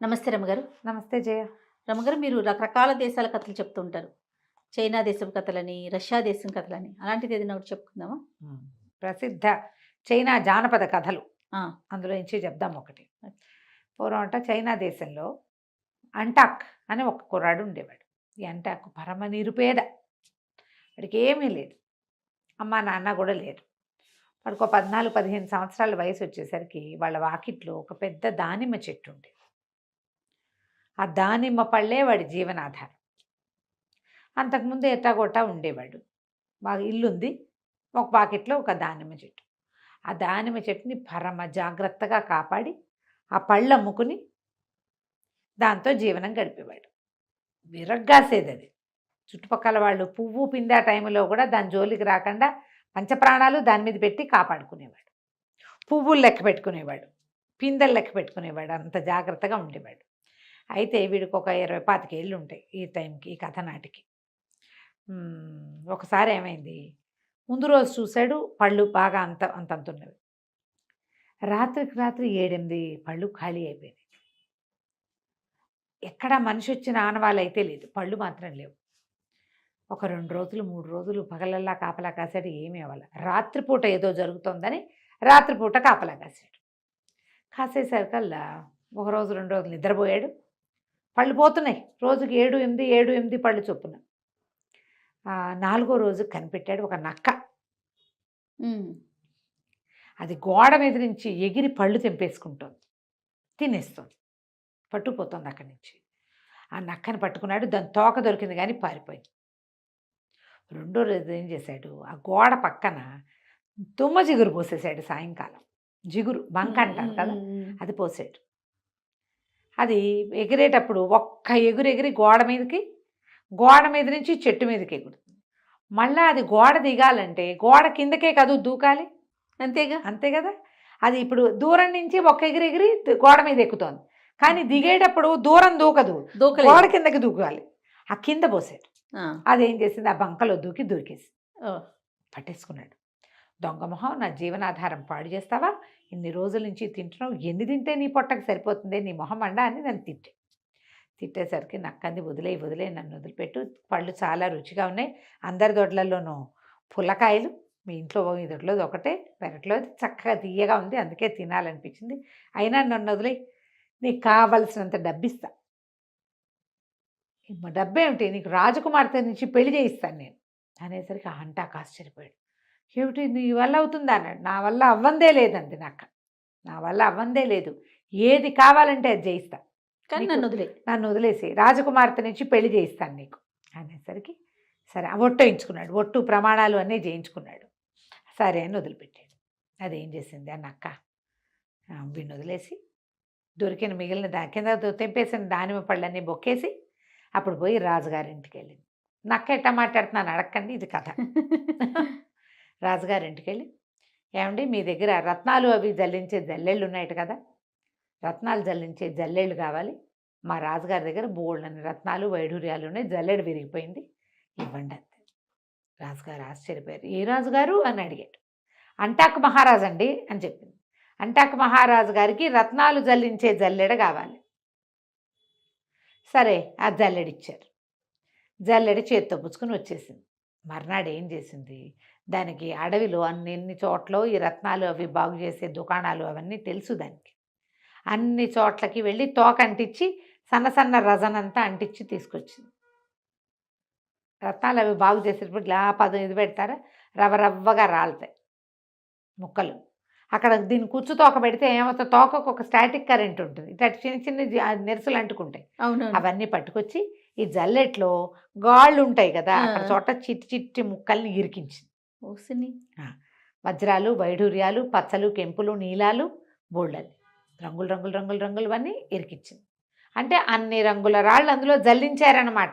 నమస్తే రమగారు. నమస్తే జయ. రమగారు, మీరు రకరకాల దేశాల కథలు చెప్తూ ఉంటారు. చైనా దేశం కథలని, రష్యా దేశం కథలని. అలాంటిది ఏదైనా ఒకటి చెప్పుకుందామా? హ్మ్. ప్రసిద్ధ చైనా జానపద కథలు ఆ! అందులో నుంచి చెప్దాం ఒకటి. పూర్వం చైనా దేశంలో అంటాక్ అని ఒక కుర్రాడు ఉండేవాడు. ఈ అంటాక్ పరమ నిరుపేద. వాడికి ఏమీ లేదు. అమ్మ నాన్న కూడా లేరు. వాడికి ఒక 14, 15 సంవత్సరాల వయసు వచ్చేసరికి వాళ్ళ వాకిట్లో ఒక పెద్ద దానిమ్మ చెట్టు ఉండేది. ఆ దానిమ్మ పళ్ళే వాడి జీవనాధారం. అంతకుముందు ఎట్టాగొట్టా ఉండేవాడు. బాగా ఇల్లుంది. ఒక వాకిట్లో ఒక దానిమ్మ చెట్టు. ఆ దానిమ్మ చెట్టుని పరమ జాగ్రత్తగా కాపాడి ఆ పళ్ళు అమ్ముకుని దాంతో జీవనం గడిపేవాడు. విరగ్గాసేది అది. చుట్టుపక్కల వాళ్ళు పువ్వు పిండా టైంలో కూడా దాని జోలికి రాకుండా పంచప్రాణాలు దాని మీద పెట్టి కాపాడుకునేవాడు. పువ్వులు లెక్క పెట్టుకునేవాడు, పిందెలు లెక్క పెట్టుకునేవాడు. అంత జాగ్రత్తగా ఉండేవాడు. అయితే వీడికి ఒక 20, 25 ఏళ్ళు ఉంటాయి ఈ టైంకి, ఈ కథ నాటికి. ఒకసారి ఏమైంది, ముందు రోజు చూశాడు పళ్ళు బాగా అంతంతున్నవి. రాత్రికి రాత్రి 7, 8 పళ్ళు ఖాళీ అయిపోయినాయి. ఎక్కడా మనిషి వచ్చిన ఆనవాళ్ళు అయితే లేదు, పళ్ళు మాత్రం లేవు. ఒక 2 రోజులు 3 రోజులు పగలల్లా కాపలా కాసాడు, ఏమీ అవ్వాలి. రాత్రిపూట ఏదో జరుగుతోందని రాత్రిపూట కాపలా కాసాడు. కాసేసరికల్లా ఒక రోజు 2 రోజులు నిద్రపోయాడు. పళ్ళు పోతున్నాయి, రోజుకి 7, 8, 7, 8 పళ్ళు చొప్పున. 4వ రోజు కనిపెట్టాడు ఒక నక్క. అది గోడ మీద నుంచి ఎగిరి పళ్ళు తెంపేసుకుంటోంది, తినేస్తుంది, పట్టుకుపోతుంది అక్కడి నుంచి. ఆ నక్కని పట్టుకున్నాడు. దాని తోక దొరికింది కానీ పారిపోయింది. 2వ రోజు ఏం చేశాడు, ఆ గోడ పక్కన తుమ్మ జిగురు పోసేసాడు. సాయంకాలం జిగురు బంక అంటారు కదా, అది పోసాడు. అది ఎగిరేటప్పుడు ఒక్క ఎగిరి గోడ మీద నుంచి చెట్టు మీదకి ఎగురుతుంది. మళ్ళీ అది గోడ దిగాలంటే గోడ కిందకే కాదు దూకాలి, అంతే కదా. అది ఇప్పుడు దూరం నుంచి ఒక్క ఎగిరి గోడ మీద ఎక్కుతోంది, కానీ దిగేటప్పుడు దూరం దూకదు, గోడ కిందకి దూకాలి. ఆ కింద పోసాడు. అదేం చేసింది, ఆ బంకలో దూకేసి పట్టేసుకున్నాడు. దొంగ మొహం, నా జీవనాధారం పాడు చేస్తావా, ఇన్ని రోజుల నుంచి తింటున్నావు, ఎన్ని తింటే నీ పొట్టకు సరిపోతుంది, నీ మొహం అండా అని నన్ను తిట్టేసరికి నక్కంది, వదిలే నన్ను వదిలిపెట్టు, పళ్ళు చాలా రుచిగా ఉన్నాయి, అందరి దొడ్లలోనూ పుల్లకాయలు, మీ ఇంట్లో ఈ దొడ్లోది ఒకటే, పెరట్లోది చక్కగా తీయగా ఉంది, అందుకే తినాలనిపించింది, అయినా నన్ను వదిలే, నీకు కావలసినంత డబ్బిస్తా. డబ్బేమిటి, నీకు రాజకుమార్తె నుంచి పెళ్లి చేయిస్తాను నేను అనేసరికి అంటాక ఆశ్చర్యపోయాడు. ఏమిటి నీ వల్ల అవుతుందా అన్నాడు. నా వల్ల అవ్వందే లేదండి, నా వల్ల అవ్వందే లేదు, ఏది కావాలంటే అది చేయిస్తా, కానీ నన్ను వదిలేసి రాజకుమార్తె నుంచి పెళ్లి చేయిస్తాను నీకు అనేసరికి సరే ఒట్టు వేయించుకున్నాడు. ఒట్టు ప్రమాణాలు అన్నీ చేయించుకున్నాడు. సరే అని వదిలిపెట్టాడు. అదేం చేసింది ఆ నక్క, వీడిని వదిలేసి దొరికిన మిగిలిన కింద తెంపేసిన దానిమ్మ పళ్ళన్నీ బొక్కేసి అప్పుడు పోయి రాజుగారింటికి వెళ్ళింది. నక్క ఎట్టా మాట్లాడుతున్నాను అడగండి, ఇది కథ. రాజుగారింటికి వెళ్ళి, ఏమండి మీ దగ్గర రత్నాలు అవి జల్లించే జల్లెళ్ళు ఉన్నాయట కదా, రత్నాలు జల్లించే జల్లెళ్ళు కావాలి, మా రాజుగారి దగ్గర బోళ్ళని రత్నాలు వైఢూర్యాలు ఉన్నాయి, జల్లెడు విరిగిపోయింది, ఇవ్వండి అంతే. రాజుగారు ఆశ్చర్యపోయారు. ఏ రాజుగారు అని అడిగాడు. అంటాక్ మహారాజు అండి అని చెప్పింది. అంటాక్ మహారాజు గారికి రత్నాలు జల్లించే జల్లెడ కావాలి. సరే ఆ జల్లెడిచ్చారు. జల్లెడి చేత్తో పుచ్చుకొని వచ్చేసింది. మర్నాడు ఏం చేసింది, దానికి అడవిలో అన్ని చోట్ల ఈ రత్నాలు అవి బాగు చేసే దుకాణాలు అవన్నీ తెలుసు దానికి. అన్ని చోట్లకి వెళ్ళి తోక అంటించి సన్న రజనంతా అంటించి తీసుకొచ్చింది. రత్నాలు అవి బాగు చేసేటప్పుడు ఇలా ఇది పెడతారా, రవ్వగా రాలుతాయి ముక్కలు. అక్కడ దీన్ని కూర్చు తోక పెడితే ఏమవుతుంది, తోకకు ఒక స్టాటిక్ కరెంట్ ఉంటుంది, ఇట్లా చిన్న నెరుసులు అంటుకుంటాయి. అవన్నీ పట్టుకొచ్చి ఈ జల్లెట్లో గాళ్ళు ఉంటాయి కదా, అక్కడ చోట చిట్టి ముక్కల్ని ఇరికించింది. వజ్రాలు వైఢూర్యాలు పచ్చలు కెంపులు నీలాలు బోళ్ళని రంగులు అన్నీ ఇరికించింది. అంటే అన్ని రంగుల రాళ్ళు అందులో జల్లించారనమాట.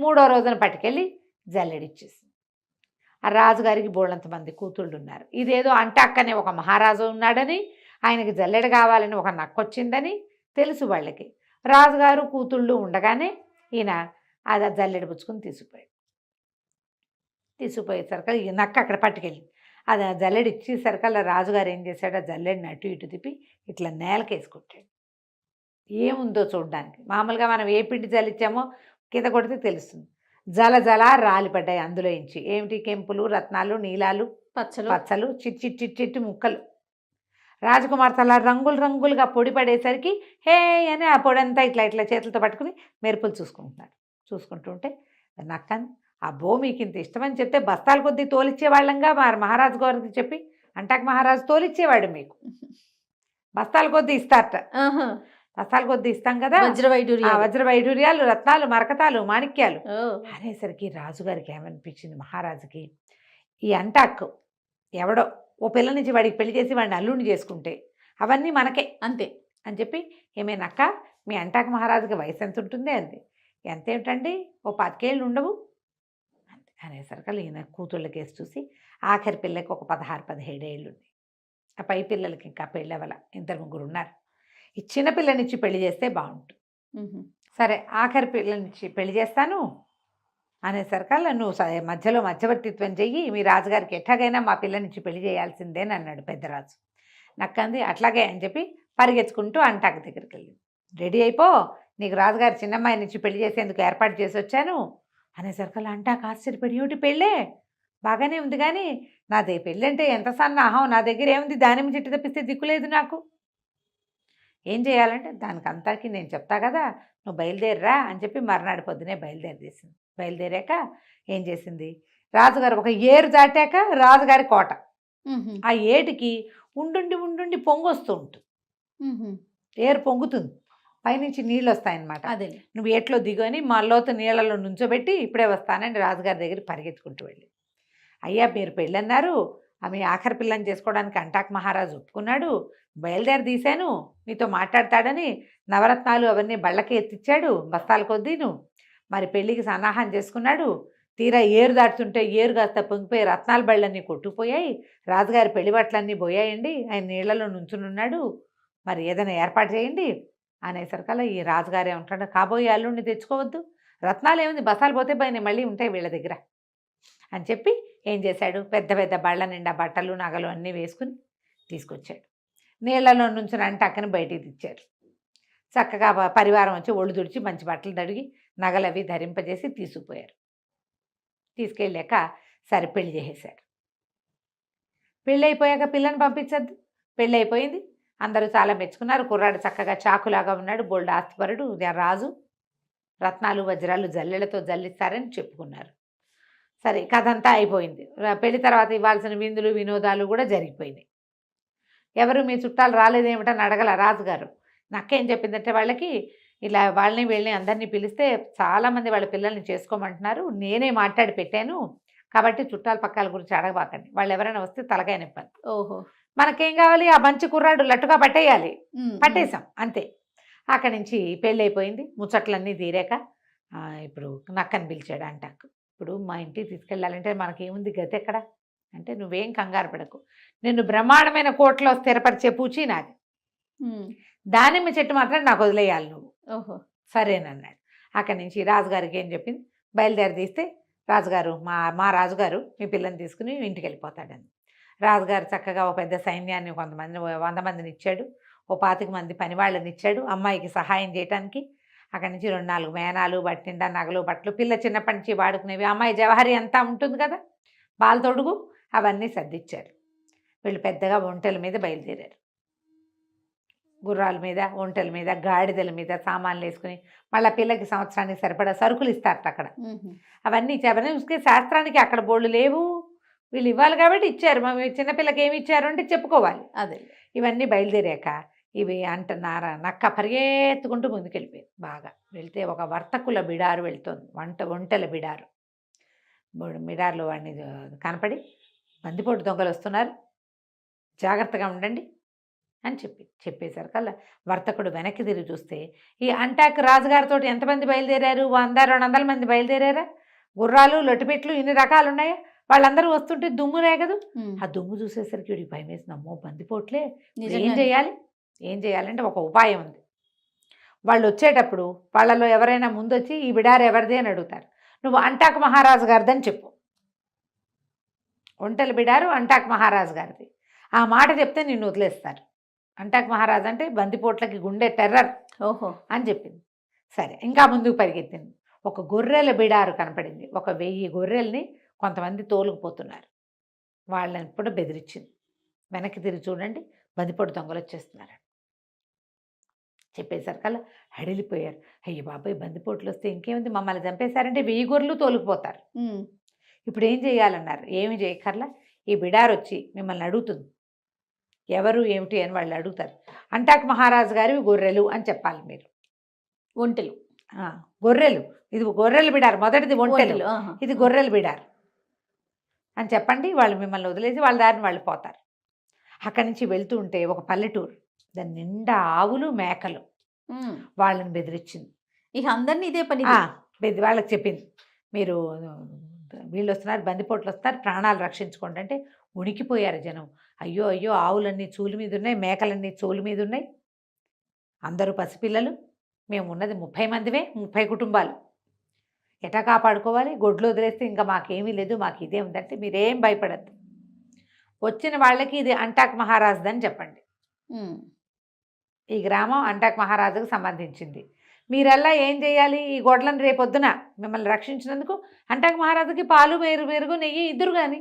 3వ రోజున పట్టుకెళ్ళి జల్లెడిచ్చేసింది. ఆ రాజుగారికి బోళ్ళంత మంది కూతుళ్ళు ఉన్నారు. ఇదేదో అంటాక్కనే ఒక మహారాజు ఉన్నాడని, ఆయనకి జల్లెడ కావాలని ఒక నక్కొచ్చిందని తెలుసు వాళ్ళకి. రాజుగారు కూతుళ్ళు ఉండగానే ఈయన అది జల్లెడ పుచ్చుకొని తీసుకుపోయేసరికి ఈ నక్క అక్కడ పట్టుకెళ్ళింది. అది ఆ జల్లెడ ఇచ్చేసరికల్లా రాజుగారు ఏం చేశాడు, ఆ జల్లెడిని అటు ఇటు తిప్పి ఇట్లా నేలకేసి కొట్టాడు. ఏముందో చూడడానికి. మామూలుగా మనం ఏ పిండి జల్లిచ్చామో కింద కొడితే తెలుస్తుంది. జల జల రాలిపడ్డాయి అందులో ఇంచి. ఏమిటి? కెంపులు, రత్నాలు, నీలాలు, పచ్చలు. పచ్చలు, చిట్టి ముక్కలు. రాజకుమార్తె అలా రంగులు రంగులుగా పొడి పడేసరికి హే అని ఆ పొడంతా ఇట్లా ఇట్లా చేతులతో పట్టుకుని మెరుపులు చూసుకుంటున్నాడు. చూసుకుంటుంటే నక్కని అబ్బో మీకు ఇంత ఇష్టమని చెప్తే బస్తాల కొద్దీ తోలిచ్చేవాళ్ళంగా మరి మహారాజు గారికి చెప్పి అంటాక మహారాజు తోలిచ్చేవాడు మీకు. బస్తాల కొద్దీ ఇస్తారట. ఆహా. బస్తాల కొద్దీ ఇస్తాం కదా, వజ్ర వైడూర్యాలు. వజ్ర వైడూర్యాలు, రత్నాలు, మరకతాలు, మాణిక్యాలు ఓ. అనేసరికి రాజుగారికి ఏమనిపించింది, మహారాజుకి ఈ అంటాక్ ఎవడో ఓ పిల్ల నుంచి వాడికి పెళ్లి చేసి వాడిని అల్లుడిని చేసుకుంటే అవన్నీ మనకే అంతే అని చెప్పి, ఏమేనక్క మీ అంటాక మహారాజుకి వయసు ఎంత ఉంటుంది అంది. ఎంతేమిటండి ఓ 10 ఏళ్ళు ఉండవు అంతే అనేసరికి ఈయన కూతుళ్ళ కేసు చూసి ఆఖరి పిల్లకి ఒక 16-17 ఏళ్ళు ఉంది. ఆ పై పిల్లలకి ఇంకా పెళ్ళవల 2-3 ఉన్నారు. ఈ చిన్న పిల్లనిచ్చి పెళ్లి చేస్తే బాగుంటుంది. సరే ఆఖరి పిల్లనిచ్చి పెళ్లి చేస్తాను అనేసరికల్లా నువ్వు మధ్యలో మధ్యవర్తిత్వం చెయ్యి, మీ రాజుగారికి ఎట్లాగైనా మా పిల్లనిచ్చి పెళ్లి చేయాల్సిందేని అన్నాడు పెద్దరాజు. నక్కంది అట్లాగే అని చెప్పి పరిగెత్తుకుంటూ అంటాక దగ్గరికి వెళ్ళింది. రెడీ అయిపో, నీకు రాజుగారి చిన్నమ్మాయి నుంచి పెళ్లి చేసేందుకు ఏర్పాటు చేసి వచ్చాను అనేసరికల్లా అంటాక ఆశ్చర్యపడి ఏమిటి పెళ్ళే బాగానే ఉంది కానీ నాదే పెళ్ళి అంటే ఎంత సన్నాహం, నా దగ్గర ఏముంది దానిమ్మ చెట్టు తప్పిస్తే దిక్కులేదు నాకు, ఏం చేయాలంటే దానికి అంతాకి నేను చెప్తా కదా నువ్వు బయలుదేరరా అని చెప్పి మర్నాడు పొద్దునే బయలుదేరేసింది. బయలుదేరాక ఏం చేసింది, రాజుగారు ఒక ఏరు దాటాక రాజుగారి కోట, ఆ ఏటికి ఉండుండి పొంగు వస్తూ ఉంటుంది. ఏరు పొంగుతుంది, పైనుంచి నీళ్ళు వస్తాయన్నమాట. అదే నువ్వు ఏట్లో దిగని మళ్ళోత నీళ్ళలో నుంచోబెట్టి ఇప్పుడే వస్తానని రాజుగారి దగ్గర పరిగెత్తుకుంటూ వెళ్ళి, అయ్యా మీరు పెళ్ళన్నారు, ఆమె ఆఖరి పిల్లని చేసుకోవడానికి అంటాక మహారాజు ఒప్పుకున్నాడు, బయలుదేరి తీశాను మీతో మాట్లాడతాడని నవరత్నాలు అవన్నీ బళ్ళకి ఎత్తిచ్చాడు బస్తాల కొద్దీను, మరి పెళ్ళికి సన్నాహం చేసుకున్నాడు. తీరా ఏరు దాటుతుంటే ఏరు కాస్త పొంగిపోయి రత్నాల బళ్ళన్నీ కొట్టుకుపోయాయి, రాజుగారి పెళ్లి బట్టలన్నీ పోయాయండి, ఆయన నీళ్లలో నుంచునున్నాడు, మరి ఏదైనా ఏర్పాటు చేయండి అనేసరికల్లా ఈ రాజుగారు ఏమంటాడు, కాబోయే అల్లుడిని తెచ్చుకోవద్దు, రత్నాలు ఏముంది బస్తాలు పోతే పైన మళ్ళీ ఉంటాయి వీళ్ళ దగ్గర అని చెప్పి ఏం చేశాడు, పెద్ద పెద్ద బళ్ళ నిండా బట్టలు నగలు అన్నీ వేసుకుని తీసుకొచ్చాడు. నీళ్లలో నుంచి అంటాకని బయటికి తెచ్చారు. చక్కగా పరివారం వచ్చి ఒళ్ళు తుడిచి మంచి బట్టలు తడిగి నగలు అవి ధరింపజేసి తీసుకుపోయారు. తీసుకెళ్ళాక సరే పెళ్లి చేసేశారు. పెళ్ళి అయిపోయాక పిల్లని పంపించద్దు, పెళ్ళి అయిపోయింది, అందరూ చాలా మెచ్చుకున్నారు. కుర్రాడు చక్కగా చాకులాగా ఉన్నాడు, బోల్డ్ ఆస్తిపరుడు, రాజు, రత్నాలు వజ్రాలు జల్లెలతో జల్లిస్తారని చెప్పుకున్నారు. సరే కథ అంతా అయిపోయింది. పెళ్లి తర్వాత ఇవ్వాల్సిన విందులు వినోదాలు కూడా జరిగిపోయినాయి. ఎవరు మీ చుట్టాలు రాలేదేమిటని అడగల రాజుగారు. నక్కేం చెప్పిందంటే వాళ్ళకి ఇలా వాళ్ళని వీళ్ళని అందరినీ పిలిస్తే చాలామంది వాళ్ళ పిల్లల్ని చేసుకోమంటున్నారు, నేనే మాట్లాడి పెట్టాను కాబట్టి చుట్టాల పక్కల గురించి అడగబాకండి, వాళ్ళు ఎవరైనా వస్తే తలకాయ నింపాలి. ఓహో, మనకేం కావాలి, ఆ మంచి కుర్రాడు లట్టుగా పట్టేయాలి, పట్టేశాం అంతే. అక్కడి నుంచి పెళ్ళి అయిపోయింది, ముచ్చట్లన్నీ తీరాక ఇప్పుడు నక్కని పిలిచాడు అంటాకు. ఇప్పుడు మా ఇంటికి తీసుకెళ్ళాలంటే మనకేముంది గతి ఎక్కడ అంటే, నువ్వేం కంగారు పడకు, నిన్ను బ్రహ్మాండమైన కోటలో స్థిరపరిచే పూచి నాది, దానిమ్మ చెట్టు మాత్రం నాకు వదిలేయాలి నువ్వు. ఓహో సరేనన్నాడు. అక్కడి నుంచి రాజుగారికి ఏం చెప్పింది, బయలుదేరి తీస్తే రాజుగారు మా రాజుగారు మీ పిల్లని తీసుకుని ఇంటికి వెళ్ళిపోతాడని. రాజుగారు చక్కగా ఒక పెద్ద సైన్యాన్ని 100 మందిని ఇచ్చాడు, ఓ 25 మంది పనివాళ్ళని ఇచ్చాడు అమ్మాయికి సహాయం చేయడానికి. అక్కడి నుంచి 2-4 మేనాలు, బట్టిండా, నగలు, బట్టలు, పిల్ల చిన్నప్పటి నుంచి వాడుకునేవి, అమ్మాయి జవహరి అంతా ఉంటుంది కదా, బాల తొడుగు అవన్నీ సర్దిచ్చారు. వీళ్ళు పెద్దగా ఒంటెల మీద బయలుదేరారు. గుర్రాల మీద, ఒంటెల మీద, గాడిదల మీద సామాన్లు వేసుకుని మళ్ళీ పిల్లకి సంవత్సరానికి సరిపడా సరుకులు ఇస్తారట అక్కడ. అవన్నీ ఇచ్చారు. శాస్త్రానికి అక్కడ బోర్డు లేవు, వీళ్ళు ఇవ్వాలి కాబట్టి ఇచ్చారు. మా చిన్నపిల్లకి ఏమి ఇచ్చారు అంటే చెప్పుకోవాలి. అదే ఇవన్నీ బయలుదేరాక ఇవి నక్క పరిగెత్తుకుంటూ ముందుకెళ్ళిపోయింది. బాగా వెళ్తే ఒక వర్తకుల బిడారు వెళ్తోంది, ఒంటెల బిడారు. బిడారులో వాడిని కనపడి, బందిపోటు దొంగలు వస్తున్నారు, జాగ్రత్తగా ఉండండి అని చెప్పేసరికల్లా వర్తకుడు వెనక్కి తిరిగి చూస్తే ఈ అంటాక్ రాజుగారితో ఎంతమంది బయలుదేరారు, 100-200 మంది బయలుదేరారా, గుర్రాలు, లొట్టిపెట్లు ఇన్ని రకాలు ఉన్నాయా, వాళ్ళందరూ వస్తుంటే దుమ్ము రేగదు. ఆ దుమ్ము చూసేసరికి వీడికి భయం వేసింది, అమ్మో బందిపోట్లే, ఏం చేయాలంటే ఒక ఉపాయం ఉంది. వాళ్ళు వచ్చేటప్పుడు వాళ్ళలో ఎవరైనా ముందొచ్చి ఈ బిడారు ఎవరిది అని అడుగుతారు, నువ్వు అంటాక్ మహారాజు గారిదని చెప్పు, ఒంటెల బిడారు అంటాక్ మహారాజు గారిది, ఆ మాట చెప్తే నిన్ను వదిలేస్తారు. అంటాక్ మహారాజు అంటే బందిపోట్లకి గుండె టెర్రర్ ఓహో. అని చెప్పింది. సరే, ఇంకా ముందుకు పరిగెత్తింది. ఒక గొర్రెల బిడారు కనపడింది. ఒక 1000 గొర్రెల్ని కొంతమంది తోలుకుపోతున్నారు. వాళ్ళని కూడా బెదిరించింది. వెనక్కి తిరిగి చూడండి, బందిపోటు దొంగలు వచ్చేస్తున్నారు చెప్పేసరికల్లా హడిలిపోయారు. అయ్య బాబాయ్, బందిపోట్లు వస్తే ఇంకేముంది, మమ్మల్ని చంపేశారంటే 1000 గొర్రెలు తోలుకుపోతారు. ఇప్పుడు ఏం చేయాలన్నారు. ఏమి చేయక్కర్లా, ఈ బిడారు వచ్చి మిమ్మల్ని అడుగుతుంది, ఎవరు ఏమిటి అని వాళ్ళు అడుగుతారు. అంటాక్ మహారాజు గారి గొర్రెలు అని చెప్పాలి మీరు. ఒంటెలు. గొర్రెలు, ఇది గొర్రెలు బిడారు, మొదటిది ఒంటెలు, ఇది గొర్రెలు బిడారు అని చెప్పండి. వాళ్ళు మిమ్మల్ని వదిలేసి వాళ్ళ దారిని వాళ్ళు పోతారు. అక్కడి నుంచి వెళ్తూ ఉంటే ఒక పల్లెటూరు, దాని నిండా ఆవులు మేకలు. వాళ్ళని బెదిరించింది. ఇక అందరినీ ఇదే పని. వాళ్ళకి చెప్పింది, మీరు వీళ్ళు వస్తున్నారు, బందిపోట్లు వస్తున్నారు, ప్రాణాలు రక్షించుకోండి అంటే ఉనికిపోయారు జనం. అయ్యో అయ్యో, ఆవులన్నీ చూలు మీద ఉన్నాయి, మేకలన్నీ చూలు మీద ఉన్నాయి, అందరూ పసిపిల్లలు, మేము ఉన్నది 30 మందివే, 30 కుటుంబాలు, ఎటా కాపాడుకోవాలి, గొడ్లు వదిలేస్తే ఇంకా మాకేమీ లేదు, మాకు ఇదే ఉందంటే మీరేం భయపడద్దు, వచ్చిన వాళ్ళకి ఇది అంటాక్ మహారాజుదని చెప్పండి. ఈ గ్రామం అంటాక్ మహారాజుకు సంబంధించింది. మీరల్లా ఏం చేయాలి, ఈ గొడ్లను రేపొద్దున మిమ్మల్ని రక్షించినందుకు అంటాక్ మహారాజుకి పాలు పెరుగు నెయ్యి ఇద్దరు కానీ,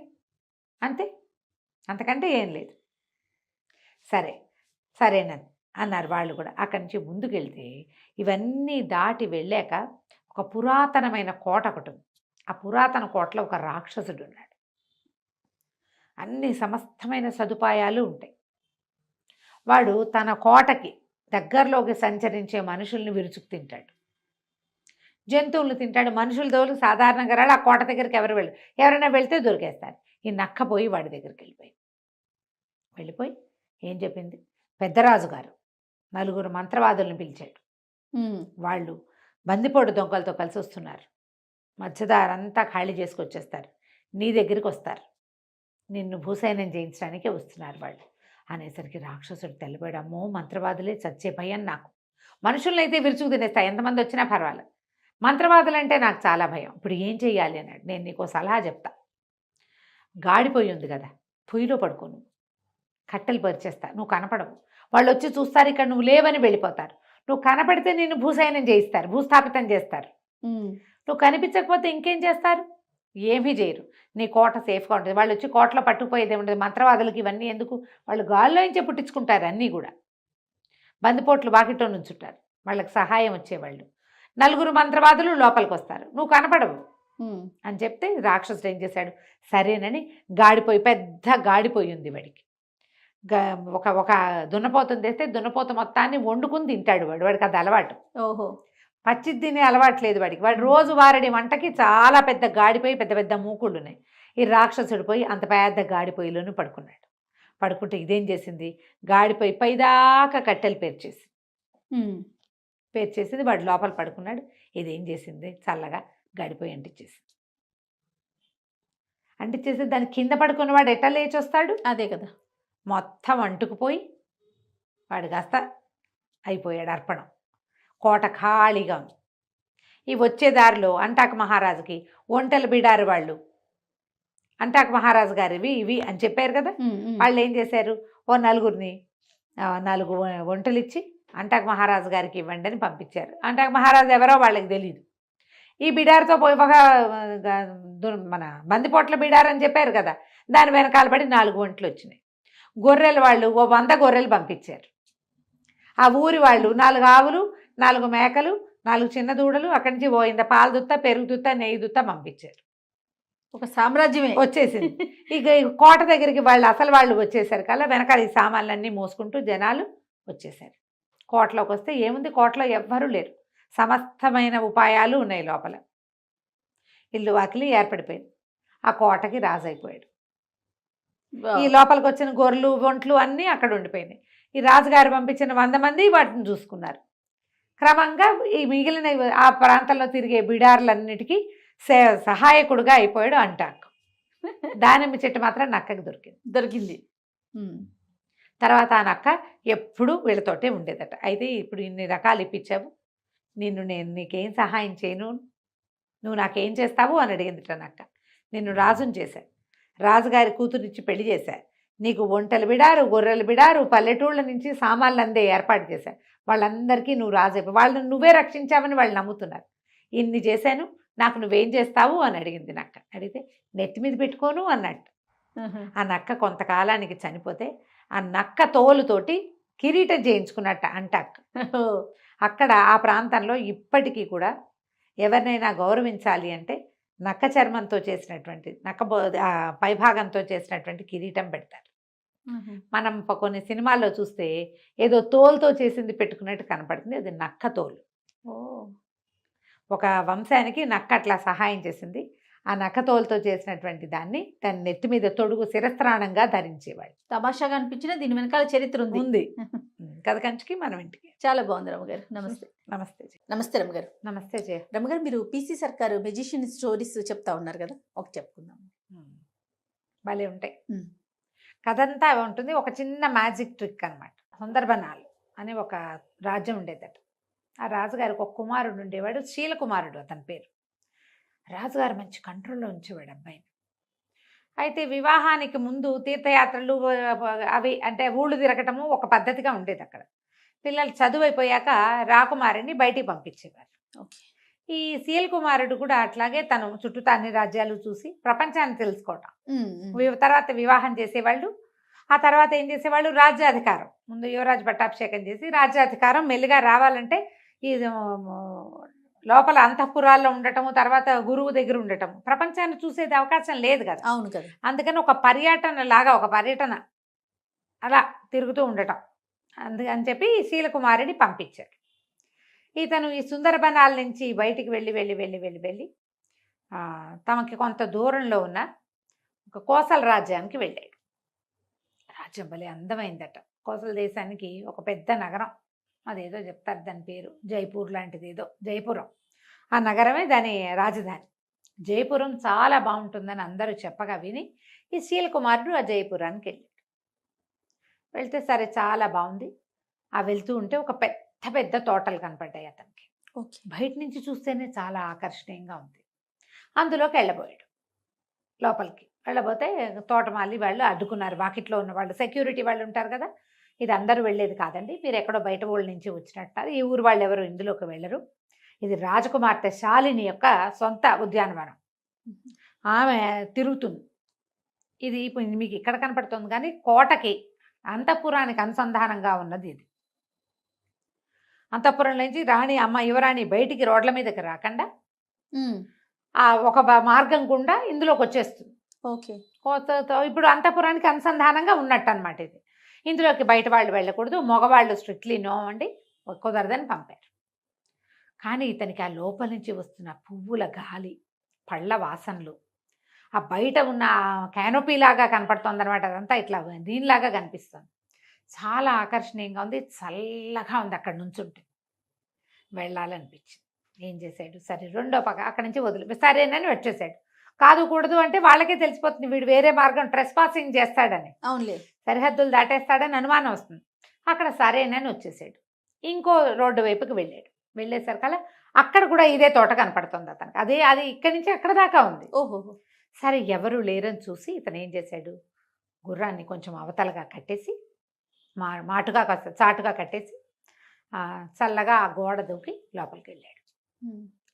అంతే, అంతకంటే ఏం లేదు. సరేనని అన్నారు వాళ్ళు కూడా. అక్కడి నుంచి ముందుకెళ్తే ఇవన్నీ దాటి వెళ్ళాక ఒక పురాతనమైన కోట ఒకటి ఉంది. ఆ పురాతన కోటలో ఒక రాక్షసుడు ఉన్నాడు. అన్ని సమస్తమైన సదుపాయాలు ఉంటాయి. వాడు తన కోటకి దగ్గరలోకి సంచరించే మనుషుల్ని విరుచుకు తింటాడు, జంతువులు తింటాడు, మనుషుల తోలు సాధారణంగా రాడు. ఆ కోట దగ్గరికి ఎవరైనా వెళ్తే దొరికేస్తారు. ఈ నక్క పోయి వాడి దగ్గరికి వెళ్ళిపోయి ఏం చెప్పింది, పెద్దరాజు గారు 4 మంత్రవాదులను పిలిచాడు. వాళ్ళు బందిపోటు దొంగలతో కలిసి వస్తున్నారు, మధ్యదారంతా ఖాళీ చేసుకొచ్చేస్తారు, నీ దగ్గరికి వస్తారు, నిన్ను భూసైనం చేయించడానికే వస్తున్నారు వాళ్ళు అనేసరికి రాక్షసుడు తెల్లబోయాడు. అమ్మో, మంత్రవాదులే, చచ్చే భయం నాకు. మనుషులనైతే విరుచుకు తినేస్తాయి, ఎంతమంది వచ్చినా పర్వాలేదు, మంత్రవాదులంటే నాకు చాలా భయం. ఇప్పుడు ఏం చెయ్యాలి అన్నాడు. నేను నీకు సలహా చెప్తా, గాడిపోయి ఉంది కదా, పొయ్యిలో పడుకోను, కట్టెలు పరిచేస్తా, నువ్వు కనపడవు, వాళ్ళు వచ్చి చూస్తారు, ఇక్కడ నువ్వు లేవని వెళ్ళిపోతారు. నువ్వు కనపడితే నిన్ను భూసైనం చేయిస్తారు, భూస్థాపితం చేస్తారు. నువ్వు కనిపించకపోతే ఇంకేం చేస్తారు, ఏమీ చేయరు, నీ కోట సేఫ్గా ఉంటుంది. వాళ్ళు వచ్చి కోటలో పట్టుకుపోయేది ఉంటుంది. మంత్రవాదులకి ఇవన్నీ ఎందుకు, వాళ్ళు గాల్లోంచే పుట్టించుకుంటారు అన్నీ కూడా. బందిపోట్లు వాకిట్లో నుంచుంటారు, వాళ్ళకి సహాయం వచ్చేవాళ్ళు. 4 మంత్రవాదులు లోపలికి వస్తారు, నువ్వు కనపడవు అని చెప్తే రాక్షసుడు ఏం చేశాడు, సరేనని గాడిపోయి, పెద్ద గాడిపోయి ఉంది వాడికి, ఒక దున్నపోతం తెస్తే దున్నపోత మొత్తాన్ని వండుకుని తింటాడు వాడికి అది అలవాటు. ఓహో. పచ్చి తినే అలవాట్లేదు వాడికి. వాడు రోజు వారడి వంటకి చాలా పెద్ద గాడిపోయి, పెద్ద పెద్ద మూకుళ్ళు ఉన్నాయి. ఈ రాక్షసుడు పోయి అంత పెద్ద గాడిపోయిలోనూ పడుకున్నాడు. పడుకుంటే ఇదేం చేసింది, గాడిపోయి పైదాకా కట్టెలు పేర్చేసింది. వాడు లోపల పడుకున్నాడు. ఇదేం చేసింది, చల్లగా గాడిపోయి అంటించేసి దాని కింద పడుకున్నవాడు ఎట్లా లేచి వస్తాడు, అదే కదా, మొత్తం అంటుకుపోయి వాడు కాస్త అయిపోయాడు అర్పణం. కోట ఖాళీగా ఉంది. ఈ వచ్చే దారిలో అంటాక్ మహారాజుకి ఒంటెలు బిడారు వాళ్ళు, అంటాక్ మహారాజు గారివి ఇవి అని చెప్పారు కదా, వాళ్ళు ఏం చేశారు, ఓ 4 ఒంటెలు ఇచ్చి అంటాక్ మహారాజు గారికి ఇవ్వండి అని పంపించారు. అంటాక్ మహారాజు ఎవరో వాళ్ళకి తెలియదు. ఈ బిడారుతో పోయి ఒక మన బందిపోట్ల బిడారు అని చెప్పారు కదా, దాని వెనకాల పడి 4 ఒంటెలు వచ్చినాయి. గొర్రెలు వాళ్ళు ఓ 100 గొర్రెలు పంపించారు. ఆ ఊరి వాళ్ళు 4 ఆవులు, 4 మేకలు, 4 చిన్న దూడలు, అక్కడి నుంచి పోయింద పాల దుత్త, పెరుగు దుత్త, నెయ్యి దుత్త పంపించారు. ఒక సామ్రాజ్యమే వచ్చేసింది. ఇక కోట దగ్గరికి వాళ్ళు వచ్చేసరికి అలా వెనకాల ఈ సామాన్లన్నీ మోసుకుంటూ జనాలు వచ్చేసారు. కోటలోకి వస్తే ఏముంది, కోటలో ఎవ్వరూ లేరు, సమస్తమైన ఉపాయాలు ఉన్నాయి లోపల. ఇల్లు వాకిలి ఏర్పడిపోయింది. ఆ కోటకి రాజు అయిపోయాడు. ఈ లోపలికి వచ్చిన గొర్రెలు ఒంట్లు అన్నీ అక్కడ ఉండిపోయినాయి. ఈ రాజుగారు పంపించిన 100 మంది వాటిని చూసుకున్నారు. క్రమంగా ఈ మిగిలిన ఆ ప్రాంతంలో తిరిగే బిడారులన్నిటికీ సహాయకుడుగా అయిపోయాడు అంటాక్. దానిమ్మ చెట్టు మాత్రం నక్కకి దొరికింది. తర్వాత ఆ నక్క ఎప్పుడూ వీళ్ళతోటే ఉండేదట. అయితే ఇప్పుడు ఇన్ని రకాలు ఇప్పించావు, నేను నీకేం సహాయం చేయను, నువ్వు నాకేం చేస్తావు అని అడిగిందిట నక్క. నిన్ను రాజుని చేశా, రాజుగారి కూతురిచ్చి పెళ్లి చేశా, నీకు ఒంటెలు బిడారు, గొర్రెలు బిడారు, పల్లెటూళ్ళ నుంచి సామాన్లు అందే ఏర్పాటు చేశాను. వాళ్ళందరికీ నువ్వు రాజైపోయి వాళ్ళని నువ్వే రక్షించావని వాళ్ళు నమ్ముతున్నారు. ఇన్ని చేశాను, నాకు నువ్వేం చేస్తావు అని అడిగింది నక్క. అడిగితే నెత్తి మీద పెట్టుకోను అన్నట్టు. ఆ నక్క కొంతకాలానికి చనిపోతే ఆ నక్క తోలుతోటి కిరీటం చేయించుకున్నట్ట అంట అక్క. అక్కడ ఆ ప్రాంతంలో ఇప్పటికీ కూడా ఎవరినైనా గౌరవించాలి అంటే నక్క చర్మంతో చేసినటువంటి పైభాగంతో చేసినటువంటి కిరీటం పెడతారు. మనం కొన్ని సినిమాల్లో చూస్తే ఏదో తోలుతో చేసింది పెట్టుకున్నట్టు కనపడుతుంది, అది నక్క తోలు. ఒక వంశానికి నక్క అట్లా సహాయం చేసింది. ఆ నక్క తోలుతో చేసినటువంటి దాన్ని తన నెత్తి మీద తొడుగు శిరస్త్రాణంగా ధరించేవాడు. తమాషాగా అనిపించినా దీని వెనకాల చరిత్ర ఉంది. కథ కంచికి మనం ఇంటికి. చాలా బాగుంది రమ్మగారు. నమస్తే. నమస్తే. నమస్తే రమ్మగారు. నమస్తే జయ. రమ్మగారు, మీరు పిసి సర్కారు మెజిషియన్ స్టోరీస్ చెప్తా ఉన్నారు కదా, ఒక చెప్పుకుందాం. భలే ఉంటాయి. కథ అంతా ఉంటుంది. ఒక చిన్న మ్యాజిక్ ట్రిక్ అనమాట. సుందర్బనాలు అనే ఒక రాజ్యం ఉండేదట. ఆ రాజుగారికి ఒక కుమారుడు ఉండేవాడు, శీలకుమారుడు అతని పేరు. రాజుగారు మంచి కంట్రోల్లో ఉంచేవాడు అబ్బాయిని. అయితే వివాహానికి ముందు తీర్థయాత్రలు అవి అంటే ఊళ్ళు తిరగటము ఒక పద్ధతిగా ఉండేది అక్కడ. పిల్లలు చదువు అయిపోయాక రాకుమారిని బయటికి పంపించేవారు. ఈ శీలకుమారుడు కూడా అట్లాగే తను చుట్టూ అన్ని రాజ్యాలు చూసి ప్రపంచాన్ని తెలుసుకోవటం. తర్వాత వివాహం చేసేవాళ్ళు. ఆ తర్వాత ఏం చేసేవాళ్ళు, రాజ్యాధికారం. ముందు యువరాజు పట్టాభిషేకం చేసి రాజ్యాధికారం మెల్లిగా రావాలంటే ఈ లోపల అంతఃపురాల్లో ఉండటము, తర్వాత గురువు దగ్గర ఉండటము, ప్రపంచాన్ని చూసేది అవకాశం లేదు కదా. అవును కదా. అందుకని ఒక పర్యటన అలా తిరుగుతూ ఉండటం. అందుకని చెప్పి శీలకుమారిని పంపించారు. ఇతను ఈ సుందరబనాల నుంచి బయటికి వెళ్ళి తమకి కొంత దూరంలో ఉన్న ఒక కోసల రాజ్యానికి వెళ్ళాడు. రాజ్యం భలే అందమైందట. కోసల దేశానికి ఒక పెద్ద నగరం, అదేదో చెప్తారు దాని పేరు, జైపూర్ లాంటిది ఏదో, జైపురం. ఆ నగరమే దాని రాజధాని. జైపురం చాలా బాగుంటుందని అందరూ చెప్పగా విని ఈ శీలకుమారుడు ఆ జైపురానికి వెళ్తే సరే చాలా బాగుంది. ఆ వెళ్తూ ఉంటే ఒక పెద్ద పెద్ద తోటలు కనపడ్డాయి అతనికి. బయట నుంచి చూస్తేనే చాలా ఆకర్షణీయంగా ఉంది. అందులోకి వెళ్ళబోయాడు. లోపలికి వెళ్ళబోతే తోటమాలి వాళ్ళు అడ్డుకున్నారు. వాకిట్లో ఉన్న వాళ్ళు, సెక్యూరిటీ వాళ్ళు ఉంటారు కదా, ఇది అందరూ వెళ్ళేది కాదండి, మీరు ఎక్కడో బయట ఊళ్ళ నుంచి వచ్చినట్టారు, ఈ ఊరు వాళ్ళు ఎవరు ఇందులోకి వెళ్ళరు, ఇది రాజకుమార్తె శాలిని యొక్క సొంత ఉద్యానవనం, ఆమె తిరుగుతుంది. ఇది ఇప్పుడు మీకు ఇక్కడ కనపడుతుంది కానీ కోటకి అంతఃపురానికి అనుసంధానంగా ఉన్నది ఇది. అంతఃపురం నుంచి రాణి అమ్మ యువరాణి బయటికి రోడ్ల మీదకి రాకుండా ఒక మార్గం గుండా ఇందులోకి వచ్చేస్తుంది. ఓకే. ఇప్పుడు అంతఃపురానికి అనుసంధానంగా ఉన్నట్టు అనమాట ఇది. ఇందులోకి బయట వాళ్ళు వెళ్ళకూడదు, మగవాళ్ళు స్ట్రిక్ట్లీ నో అండి, కుదరదని పంపారు. కానీ ఇతనికి ఆ లోపల నుంచి వస్తున్న పువ్వుల గాలి, పళ్ళ వాసనలు, ఆ బయట ఉన్న క్యానోపీ లాగా కనపడుతుంది అనమాట, అదంతా ఇట్లా దీనిలాగా కనిపిస్తుంది. చాలా ఆకర్షణీయంగా ఉంది, చల్లగా ఉంది. అక్కడ నుంచుంటే వెళ్ళాలనిపించింది. ఏం చేశాడు, సరే రెండో పక్క అక్కడి నుంచి వదిలి సరేనని వచ్చేసాడు. కాదు కూడదు అంటే వాళ్ళకే తెలిసిపోతుంది వీడు వేరే మార్గం ట్రెస్ పాసింగ్ చేస్తాడని, అవునులే, సరిహద్దులు దాటేస్తాడని అనుమానం వస్తుంది. అక్కడ సరేనని వచ్చేసాడు. ఇంకో రోడ్డు వైపుకి వెళ్ళాడు. వెళ్ళేసరికల్లా అక్కడ కూడా ఇదే తోట కనపడుతుంది అతనికి. అది ఇక్కడి నుంచి అక్కడ దాకా ఉంది. ఓహో. సరే ఎవరు లేరని చూసి ఇతను ఏం చేశాడు, గుర్రాన్ని కొంచెం అవతలగా కట్టేసి మాటుగా చాటుగా కట్టేసి చల్లగా ఆ గోడ దూకి లోపలికి వెళ్ళాడు.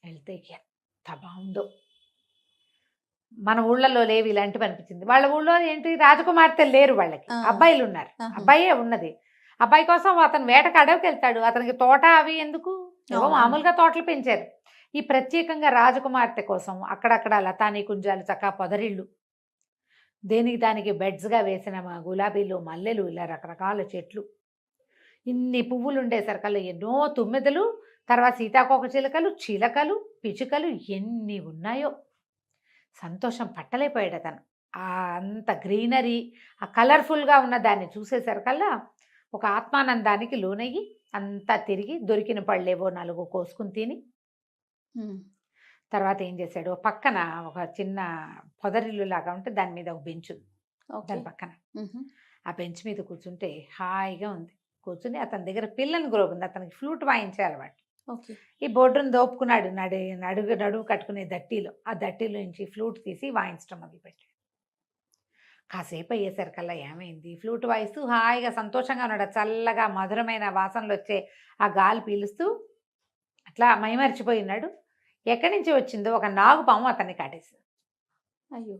వెళ్తే ఎంత బాగుందో. మన ఊళ్ళలో లేవు ఇలాంటివి అనిపించింది. వాళ్ళ ఊళ్ళో ఏంటి, రాజకుమార్తెలు లేరు, వాళ్ళకి అబ్బాయిలు ఉన్నారు, అబ్బాయే ఉన్నది. అబ్బాయి కోసం అతను వేటకు అడవికి వెళ్తాడు. అతనికి తోట అవి ఎందుకు, ఏవో మామూలుగా తోటలు పెంచారు. ఈ ప్రత్యేకంగా రాజకుమార్తె కోసం అక్కడక్కడ లతానీ కుంజాలు, చక్కగా పొదరిళ్ళు, దేనికి దానికి బెడ్స్గా వేసిన గులాబీలు, మల్లెలు, ఇలా రకరకాల చెట్లు, ఇన్ని పువ్వులు ఉండేసరికల్లా ఎన్నో తుమ్మెదలు, తర్వాత సీతాకోక చిలకలు, పిచుకలు ఎన్ని ఉన్నాయో. సంతోషం పట్టలేకపోయాడు అతను. అంత గ్రీనరీ, ఆ కలర్ఫుల్గా ఉన్న దాన్ని చూసేసరికల్లా ఒక ఆత్మానందానికి లోనయ్యి అంతా తిరిగి దొరికిన పళ్ళేవో 4 కోసుకుని తిని తర్వాత ఏం చేశాడు, పక్కన ఒక చిన్న పొదరిల్లు లాగా ఉంటే దాని మీద ఒక బెంచ్ ఉంది. దాని పక్కన ఆ బెంచ్ మీద కూర్చుంటే హాయిగా ఉంది. కూర్చుని అతని దగ్గర పిల్లని గ్రోబ్ ఉంది, అతనికి ఫ్లూట్ వాయించే అలవాటు. ఈ బోర్డును దోపుకున్నాడు. నడువు కట్టుకునే దట్టీలో, ఆ దట్టీలో నుంచి ఫ్లూట్ తీసి వాయించడం మొదలుపెట్టాడు. కాసేపు అయ్యేసరికల్లా ఏమైంది, ఫ్లూట్ వాయిస్తూ హాయిగా సంతోషంగా ఉన్నాడు. ఆ చల్లగా మధురమైన వాసనలు వచ్చే ఆ గాలి పీలుస్తూ అట్లా మైమరిచిపోయి ఉన్నాడు. ఎక్కడి నుంచి వచ్చిందో ఒక నాగుపాము అతన్ని కాటేసింది. అయ్యో!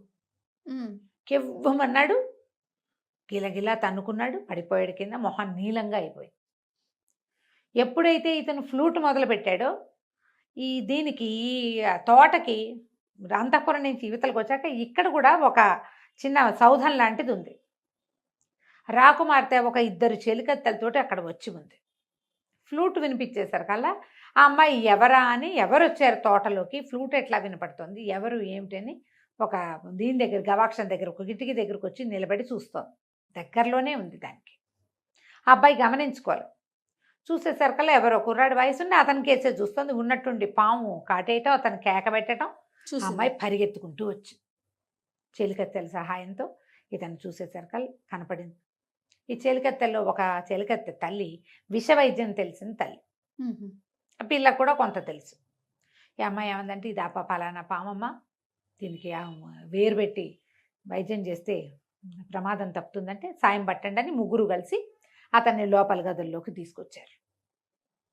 హ్మ్. కెవ్వమన్నాడు, గిలగిలా తన్నుకున్నాడు, పడిపోయాడు కింద. మొహం నీలంగా అయిపోయింది. ఎప్పుడైతే ఇతను ఫ్లూట్ మొదలుపెట్టాడో దీనికి ఆ తోటకి అంతఃపురం నుంచి ఇవతలకు వచ్చాక ఇక్కడ కూడా ఒక చిన్న సౌధం లాంటిది ఉంది. రాకుమార్తె ఒక 2 చెలికత్తెలతోటి అక్కడ వచ్చి ఉంది. ఫ్లూట్ వినిపించేసరికల్లా ఆ అమ్మాయి ఎవరా అని, ఎవరు వచ్చారు తోటలోకి, ఫ్లూట్ ఎట్లా వినపడుతుంది, ఎవరు ఏమిటని ఒక దీని దగ్గర గవాక్షం దగ్గర ఒక కిటికీ దగ్గరకు వచ్చి నిలబడి చూస్తోంది. దగ్గరలోనే ఉంది దానికి. ఆ అబ్బాయి గమనించుకోవాలి. చూసేసరికల్లా ఎవరో కుర్రాడి వయసుండి అతని కేసే చూస్తుంది. ఉన్నట్టుండి పాము కాటేయటం, అతను కేక పెట్టడం, ఆ అమ్మాయి పరిగెత్తుకుంటూ వచ్చి చెలికత్తెల సహాయంతో ఇతను చూసేసరికల్లా కనపడింది. ఈ చెలికత్తెల్లో ఒక చెలికత్తె తల్లి విషవైద్యం తెలిసిన తల్లి. ఆ పిల్లకు కూడా కొంత తెలుసు. ఈ అమ్మాయి ఏమందంటే, ఇది పలానా పామమ్మ, దీనికి వేరు పెట్టి వైద్యం చేస్తే ప్రమాదం తప్పుతుందంటే సాయం పట్టండి అని ముగ్గురు కలిసి అతన్ని లోపల గదుల్లోకి తీసుకొచ్చారు.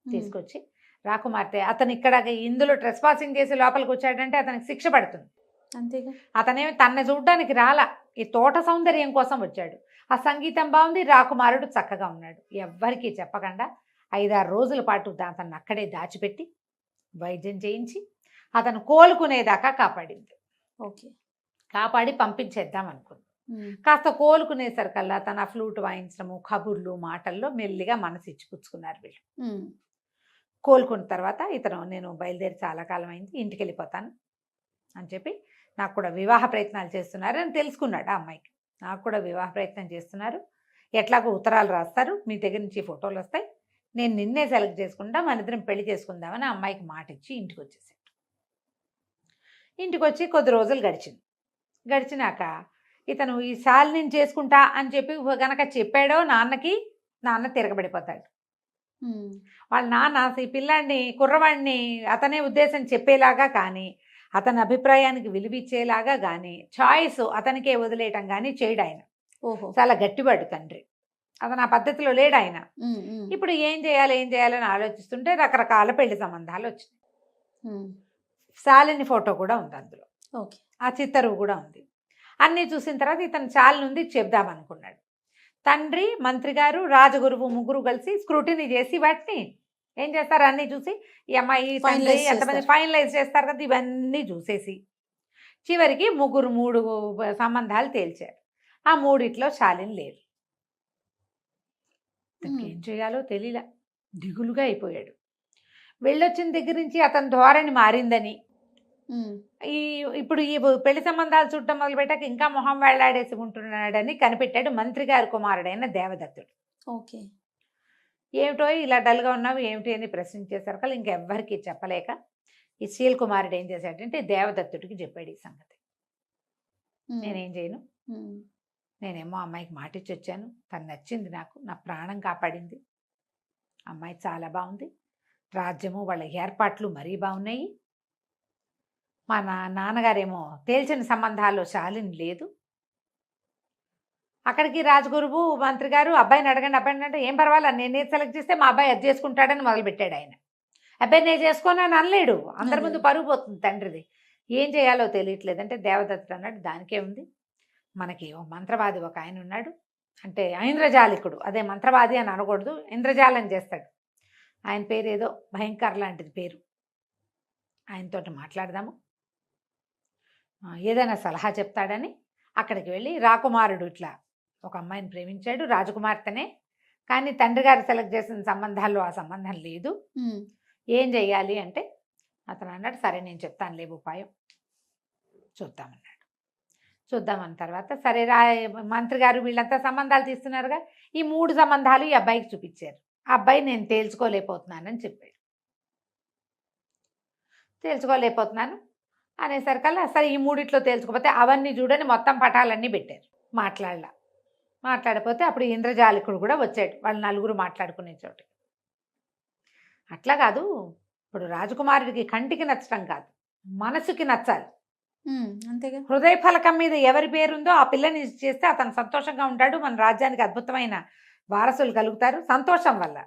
తీసుకొచ్చి రాకుమార్తె అతను ఇక్కడ ఇందులో ట్రెస్ పాసింగ్ చేసి లోపలికి వచ్చాడంటే అతనికి శిక్ష పడుతుంది. అంతేగా. అతనేమి తన్ను చూడ్డానికి రాలా, ఈ తోట సౌందర్యం కోసం వచ్చాడు. ఆ సంగీతం బాగుంది, రాకుమారుడు చక్కగా ఉన్నాడు. ఎవ్వరికీ చెప్పకుండా 5-6 రోజుల పాటు అతన్ని అక్కడే దాచిపెట్టి వైద్యం చేయించి అతను కోలుకునేదాకా కాపాడింది. ఓకే. కాపాడి పంపించేద్దాం అనుకుంది. కాస్త కోలుకునేసరికల్లా తన ఫ్లూట్ వాయించడము, కబుర్లు, మాటల్లో మెల్లిగా మనసు ఇచ్చిపుచ్చుకున్నారు వీళ్ళు. కోలుకున్న తర్వాత ఇతను, నేను బయలుదేరి చాలా కాలం అయింది, ఇంటికి వెళ్ళిపోతాను అని చెప్పి, నాకు కూడా వివాహ ప్రయత్నాలు చేస్తున్నారు అని తెలుసుకున్నాడు. ఆ అమ్మాయికి నాకు కూడా వివాహ ప్రయత్నం చేస్తున్నారు, ఎట్లాగో ఉత్తరాలు రాస్తారు, మీ దగ్గర నుంచి ఫోటోలు వస్తాయి, నేను నిన్నే సెలెక్ట్ చేసుకుంటా, మన ఇద్దరం పెళ్లి చేసుకుందామని ఆ అమ్మాయికి మాట ఇచ్చి ఇంటికి వచ్చేసాడు. ఇంటికి వచ్చి కొద్ది రోజులు గడిచినాక ఇతను ఈ శాలిని చేసుకుంటా అని చెప్పి గనక చెప్పాడో నాన్నకి, నాన్న తిరగబడిపోతాడు. వాళ్ళ నాన్న ఈ పిల్లాడిని, కుర్రవాడిని అతనే ఉద్దేశం చెప్పేలాగా కానీ, అతని అభిప్రాయానికి విలువిచ్చేలాగా కానీ, చాయిస్ అతనికే వదిలేయటం కానీ చేయడు ఆయన. ఓహో. చాలా గట్టివాడు తండ్రి. అతను ఆ పద్ధతిలో లేడు ఆయన. ఇప్పుడు ఏం చేయాలని ఆలోచిస్తుంటే రకరకాల పెళ్లి సంబంధాలు వచ్చినాయి. శాలిని ఫోటో కూడా ఉంది అందులో. ఓకే. ఆ చిత్తరువు కూడా ఉంది. అన్నీ చూసిన తర్వాత ఇతను శాలిని ఉంది చెప్దామనుకున్నాడు. తండ్రి, మంత్రి గారు, రాజగురువు ముగ్గురు కలిసి స్క్రూటినీ చేసి వాటిని ఏం చేస్తారు, అన్నీ చూసి ఈ అమ్మాయి తండ్రి ఎంతమంది ఫైనలైజ్ చేస్తారు కదా, ఇవన్నీ చూసేసి చివరికి 3 సంబంధాలు తేల్చారు. ఆ 3 శాలిని లేదు. ఏం చేయాలో తెలియలా, దిగులుగా అయిపోయాడు. వెళ్ళొచ్చిన దగ్గర నుంచి అతని ధోరణి మారిందని, ఇప్పుడు ఈ పెళ్లి సంబంధాలు చూడటం మొదలుపెట్టాక ఇంకా మొహం వేళ్లాడేసి ఉంటున్నాడని కనిపెట్టాడు మంత్రి గారి కుమారుడైన దేవదత్తుడు. ఓకే. ఏమిటో ఇలా డల్గా ఉన్నావు ఏమిటి అని ప్రశ్నించేసరికి ఇంకెవ్వరికి చెప్పలేక ఈ శీల్ కుమారుడు ఏం చేశాడంటే దేవదత్తుడికి చెప్పాడు ఈ సంగతి. నేనేం చేయను, నేనేమో అమ్మాయికి మాటిచ్చి వచ్చాను, తను నచ్చింది నాకు, నా ప్రాణం కాపాడింది, అమ్మాయి చాలా బాగుంది, రాజ్యము వాళ్ళ ఏర్పాట్లు మరీ బాగున్నాయి, మా నాన్నగారేమో తేల్చిన సంబంధాల్లో శాలిని లేదు. అక్కడికి రాజగురువు మంత్రి గారు అబ్బాయిని అడగండి అంటే, ఏం పర్వాలేదు, నేనే సెలెక్ట్ చేస్తే మా అబ్బాయి అది చేసుకుంటాడని మొదలుపెట్టాడు ఆయన. అబ్బాయి నేను చేసుకోనని అనలేడు, అందరి ముందు పరుగు పోతుంది తండ్రిది. ఏం చేయాలో తెలియట్లేదు అంటే దేవదత్తుడు అన్నాడు, దానికే ఉంది, మనకి ఓ మంత్రవాది ఒక ఆయన ఉన్నాడు, అంటే ఇంద్రజాలికుడు, అదే మంత్రవాది అని అనకూడదు, ఇంద్రజాలం చేస్తాడు, ఆయన పేరు ఏదో భయంకర లాంటిది పేరు, ఆయనతోటి మాట్లాడదాము, ఏదైనా సలహా చెప్తాడని అక్కడికి వెళ్ళి, రాకుమారుడు ఇట్లా ఒక అమ్మాయిని ప్రేమించాడు, రాజకుమార్తెనే, కానీ తండ్రి గారు సెలెక్ట్ చేసిన సంబంధాల్లో ఆ సంబంధం లేదు, ఏం చెయ్యాలి అంటే అతను అన్నాడు, సరే నేను చెప్తాను లేవు ఉపాయం, చూద్దామన్నాడు. చూద్దామన్న తర్వాత సరే మంత్రి గారు వీళ్ళంతా సంబంధాలు తీస్తున్నారుగా, ఈ 3 సంబంధాలు ఈ అబ్బాయికి చూపించారు. ఆ అబ్బాయి నేను తేల్చుకోలేకపోతున్నానని చెప్పాడు. తేల్చుకోలేకపోతున్నాను అనేసరికల్లా సరే ఈ 3 తేల్చుకోకపోతే అవన్నీ చూడని మొత్తం పటాలన్నీ పెట్టారు. మాట్లాడపోతే అప్పుడు ఇంద్రజాలికుడు కూడా వచ్చాడు, వాళ్ళు 4 మాట్లాడుకునే చోటు. అట్లా కాదు, ఇప్పుడు రాజకుమారుడికి కంటికి నచ్చడం కాదు, మనసుకి నచ్చాలి. అంతేగా. హృదయ ఫలకం మీద ఎవరి పేరుందో ఆ పిల్లని చేస్తే అతను సంతోషంగా ఉంటాడు, మన రాజ్యానికి అద్భుతమైన వారసులు కలుగుతారు, సంతోషం వల్ల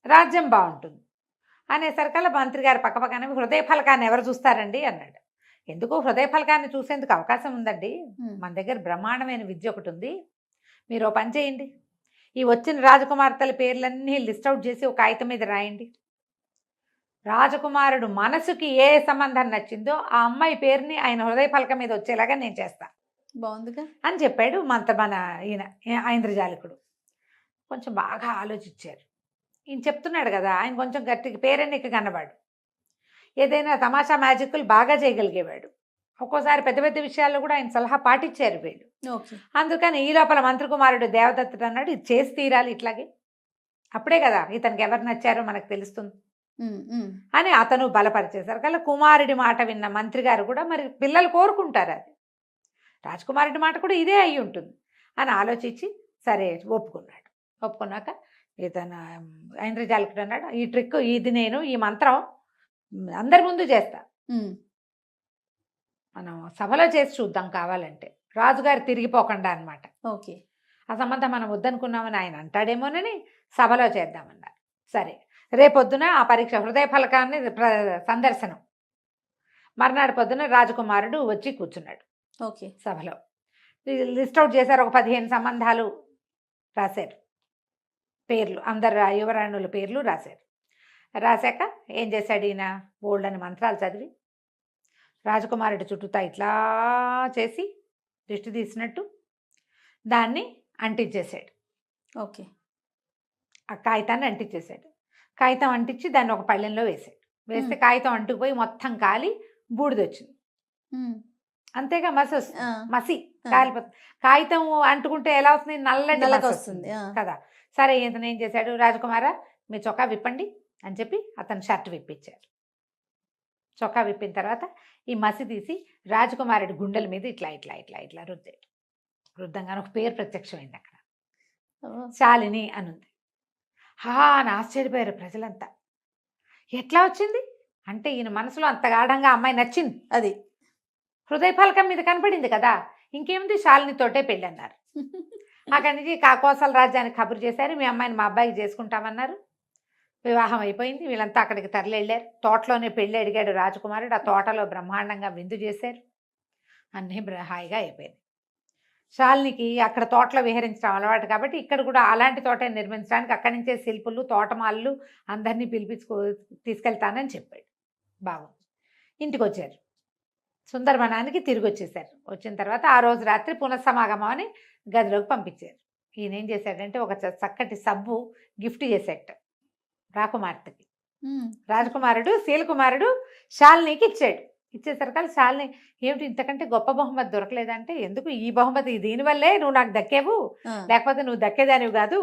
రాజ్యం బాగుంటుంది అనేసరికల్లా మంత్రి గారు పక్కపక్కన హృదయ ఫలకాన్ని ఎవరు చూస్తారండి అన్నాడు. ఎందుకు హృదయ ఫలకాన్ని చూసేందుకు అవకాశం ఉందండి, మన దగ్గర బ్రహ్మాండమైన విద్య ఒకటి ఉంది, మీరు ఓ పని చేయండి, ఈ వచ్చిన రాజకుమార్తెల పేర్లన్నీ లిస్ట్ అవుట్ చేసి ఒక కాగితం మీద రాయండి, రాజకుమారుడు మనసుకి ఏ సంబంధం నచ్చిందో ఆ అమ్మాయి పేరుని ఆయన హృదయ ఫలకం మీద వచ్చేలాగా నేను చేస్తాను బాగుందిగా అని చెప్పాడు మన ఈయన ఐంద్రజాలికుడు. కొంచెం బాగా ఆలోచించారు. ఈయన చెప్తున్నాడు కదా, ఆయన కొంచెం గట్టిగా పేరెన్నిక కన్నవాడు, ఏదైనా తమాషా మ్యాజిక్లు బాగా చేయగలిగేవాడు, ఒక్కోసారి పెద్ద పెద్ద విషయాల్లో కూడా ఆయన సలహా పాటించారు వీళ్ళు. అందుకని ఈ లోపల మంత్రి కుమారుడు దేవదత్తుడు అన్నాడు, ఇది చేసి తీరాలి ఇట్లాగే, అప్పుడే కదా ఇతనికి ఎవరు నచ్చారో మనకు తెలుస్తుంది అని అతను బలపరిచేశారు. కల్లా కుమారుడి మాట విన్న మంత్రి గారు కూడా మరి పిల్లలు కోరుకుంటారు, అది రాజకుమారుడి మాట కూడా ఇదే అయి ఉంటుంది అని ఆలోచించి సరే ఒప్పుకున్నాడు. ఒప్పుకున్నాక ఇతను ఐంద్రజాలికుడు అన్నాడు, ఈ ట్రిక్ ఇది నేను ఈ మంత్రం అందరి ముందు చేస్తా, మనం సభలో చేసి చూద్దాం కావాలంటే, రాజుగారు తిరిగిపోకుండా అనమాట. ఓకే, ఆ సంబంధం మనం వద్దనుకున్నామని ఆయన అంటాడేమోనని సభలో చేద్దామన్నారు. సరే రేపొద్దున ఆ పరీక్ష హృదయ ఫలకాన్ని సందర్శనం, మర్నాడు పొద్దున రాజకుమారుడు వచ్చి కూర్చున్నాడు. ఓకే, సభలో లిస్ట్ అవుట్ చేశారు, ఒక 15 సంబంధాలు రాశారు, పేర్లు అందరు యువరాణుల పేర్లు రాశారు. రాశాక ఏం చేశాడు ఈయన, బోల్డ్ అని మంత్రాలు చదివి రాజకుమారుడి చుట్టూతా ఇట్లా చేసి దిష్టి తీసినట్టు దాన్ని అంటించేశాడు. ఓకే, ఆ కాగితాన్ని అంటించేశాడు. కాగితం అంటించి దాన్ని ఒక పళ్ళెంలో వేసాడు. వేస్తే కాగితం అంటుకుపోయి మొత్తం కాలి బూడిదొచ్చింది. అంతేగా మసి వస్తుంది, మసి కాలిపోతుంది. కాగితం అంటుకుంటే ఎలా అవుతుంది, నల్లటి వస్తుంది కదా. సరే ఇతను ఏం చేశాడు, రాజకుమార మీ చొక్కా విప్పండి అని చెప్పి అతను షర్ట్ విప్పించారు. చొక్కా విప్పిన తర్వాత ఈ మసి తీసి రాజకుమారుడి గుండెల మీద ఇట్లా ఇట్లా ఇట్లా ఇట్లా రుద్దాడు. రుద్దంగానే ఒక పేరు ప్రత్యక్షమైంది అక్కడ, శాలిని అనుంది. అని ఆశ్చర్యపోయారు ప్రజలంతా. ఎట్లా వచ్చింది అంటే ఈయన మనసులో అంత గాఢంగా అమ్మాయి నచ్చింది, అది హృదయ ఫలకం మీద కనపడింది కదా, ఇంకేముంది శాలినితోటే పెళ్ళి అన్నారు. అక్కడి నుంచి కాకోసల రాజ్యానికి కబురు చేశారు, మీ అమ్మాయిని మా అబ్బాయికి చేసుకుంటామన్నారు. వివాహం అయిపోయింది, వీళ్ళంతా అక్కడికి తరలి వెళ్ళారు. తోటలోనే పెళ్ళి అడిగాడు రాజకుమారుడు, ఆ తోటలో బ్రహ్మాండంగా విందు చేశారు, అన్నీ హాయిగా అయిపోయింది. శాలినికి అక్కడ తోటలో విహరించడం అలవాటు కాబట్టి ఇక్కడ కూడా అలాంటి తోట నిర్మించడానికి అక్కడి నుంచే శిల్పులు తోటమాళ్ళు అందరినీ తీసుకెళ్తానని చెప్పాడు. బాగుంది. ఇంటికి వచ్చారు, సుందరవనానికి తిరిగి వచ్చేసారు. వచ్చిన తర్వాత ఆ రోజు రాత్రి పునఃసమాగమం అని గదిలోకి పంపించారు. ఈయన ఏం చేశాడంటే ఒక చక్కటి సబ్బు గిఫ్ట్ చేశాట రాకుమార్తెకి. రాజకుమారుడు శీలకుమారుడు శాలినికి ఇచ్చాడు. ఇచ్చేసరికి శాలిని ఏమిటి ఇంతకంటే గొప్ప బహుమతి దొరకలేదంటే, ఎందుకు ఈ బహుమతి దీనివల్లే నువ్వు నాకు దక్కేవు, లేకపోతే నువ్వు దక్కేదానివి కాదు,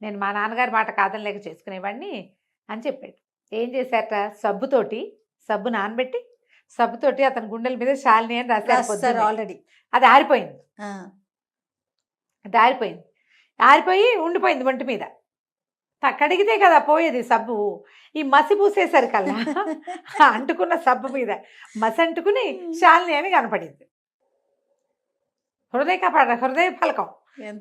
నేను మా నాన్నగారి మాట కాదనలేక చేసుకునేవాడిని అని చెప్పాడు. ఏం చేశారట, సబ్బు నానబెట్టి సబ్బుతోటి అతని గుండెల మీద శాలిని అని రాశారు. ఆల్రెడీ అది ఆరిపోయింది, ఆరిపోయి ఉండిపోయింది ఒంటి మీద. కడిగితే కదా పోయేది సబ్బు, ఈ మసి పూసేసరికల్లా అంటుకున్న సబ్బు మీద మసి అంటుకుని శాలిని అని కనపడింది. హృదయ ఫలకం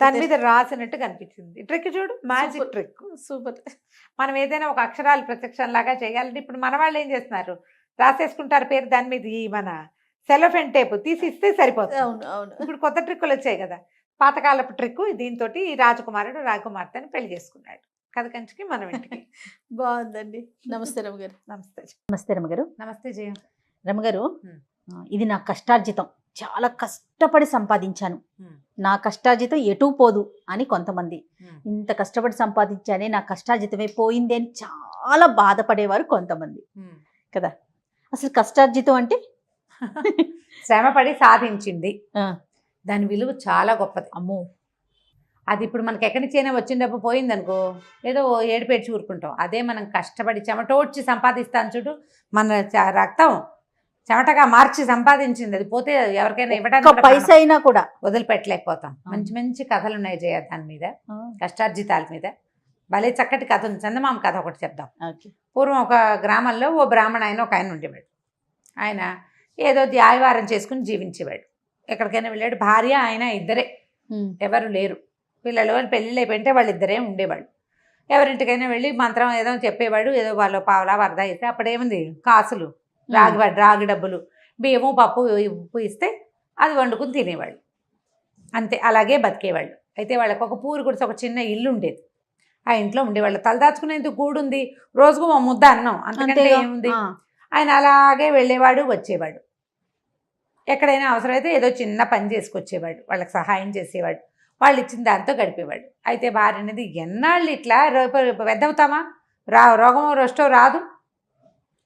దాని మీద రాసినట్టు కనిపించింది. ట్రిక్ చూడు, మ్యాజిక్ ట్రిక్, సూపర్. మనం ఏదైనా ఒక అక్షరాలు ప్రత్యక్షం లాగా చేయాలంటే ఇప్పుడు మన వాళ్ళు ఏం చేస్తున్నారు, రాసేసుకుంటారు పేరు దాని మీద, ఈ మన సెలోఫెన్ టేప్ తీసి ఇస్తే సరిపోతుంది. అవును, ఇప్పుడు కొత్త ట్రిక్కులు వచ్చాయి కదా, పాతకాలపు ట్రిక్. దీంతో ఈ రాజకుమారుడు రాకుమార్తెని పెళ్లి చేసుకున్నాడు. కథ కంచికి మనం ఇంటికి. బాగుందండి. నమస్తే రమగారు. నమస్తే రమగారు. నమస్తే జయ. రమగారు, ఇది నా కష్టార్జితం, చాలా కష్టపడి సంపాదించాను, నా కష్టార్జితం ఎటు పోదు అని కొంతమంది, ఇంత కష్టపడి సంపాదించానే నా కష్టార్జితమే పోయింది అని చాలా బాధపడేవారు కొంతమంది కదా. అసలు కష్టార్జితం అంటే శ్రమపడి సాధించింది, దాని విలువ చాలా గొప్పది. అమ్మో, అది ఇప్పుడు మనకి ఎక్కడి నుంచైనా వచ్చిన డబ్బు పోయిందనుకో ఏదో ఏడుపేడ్చి చూరుకుంటాం. అదే మనం కష్టపడి చెమటోడ్చి సంపాదిస్తాను చూడు, మన రక్తం చెమటగా మార్చి సంపాదించింది, అది పోతే ఎవరికైనా ఇవ్వడానికి పైసా అయినా కూడా వదిలిపెట్టలేకపోతాం. మంచి మంచి కథలు ఉన్నాయి జయ దాని మీద, కష్టార్జితాల మీద. భలే చక్కటి కథ ఉంది, చందమామ కథ ఒకటి చెప్దాం. పూర్వం ఒక గ్రామంలో ఓ బ్రాహ్మణ ఆయన ఒక ఆయన ఉండేవాడు. ఆయన ఏదో వ్యాపారం చేసుకుని జీవించేవాడు. ఎక్కడికైనా వెళ్ళాడు. భార్య ఆయన ఇద్దరే, ఎవరు లేరు. పిల్లలు పెళ్ళిళ్ళు అయిపోయింటే వాళ్ళిద్దరే ఉండేవాళ్ళు. ఎవరింటికైనా వెళ్ళి మంత్రం ఏదో చెప్పేవాడు. ఏదో వాళ్ళు పావలా వరద ఇస్తే అప్పుడేముంది కాసులు, రాగి డబ్బులు, బియ్యము పప్పు ఉప్పు ఇస్తే అది వండుకుని తినేవాళ్ళు. అంతే, అలాగే బతికేవాళ్ళు. అయితే వాళ్ళకి ఒక పూరు గుడిసి ఒక చిన్న ఇల్లు ఉండేది. ఆ ఇంట్లో ఉండేవాళ్ళు. తలదాచుకునేందుకు గూడుంది, రోజుకు ఒక ముద్ద అన్నం, అంతకంటే ఏముంది. ఆయన అలాగే వెళ్ళేవాడు, వచ్చేవాడు. ఎక్కడైనా అవసరమైతే ఏదో చిన్న పని చేసుకొచ్చేవాడు, వాళ్ళకి సహాయం చేసేవాడు. వాళ్ళు ఇచ్చిన దాంతో గడిపేవాడు. అయితే భార్య అనేది ఎన్నాళ్ళు ఇట్లా పెద్దవుతామా, రోగమో రొష్టో రాదు,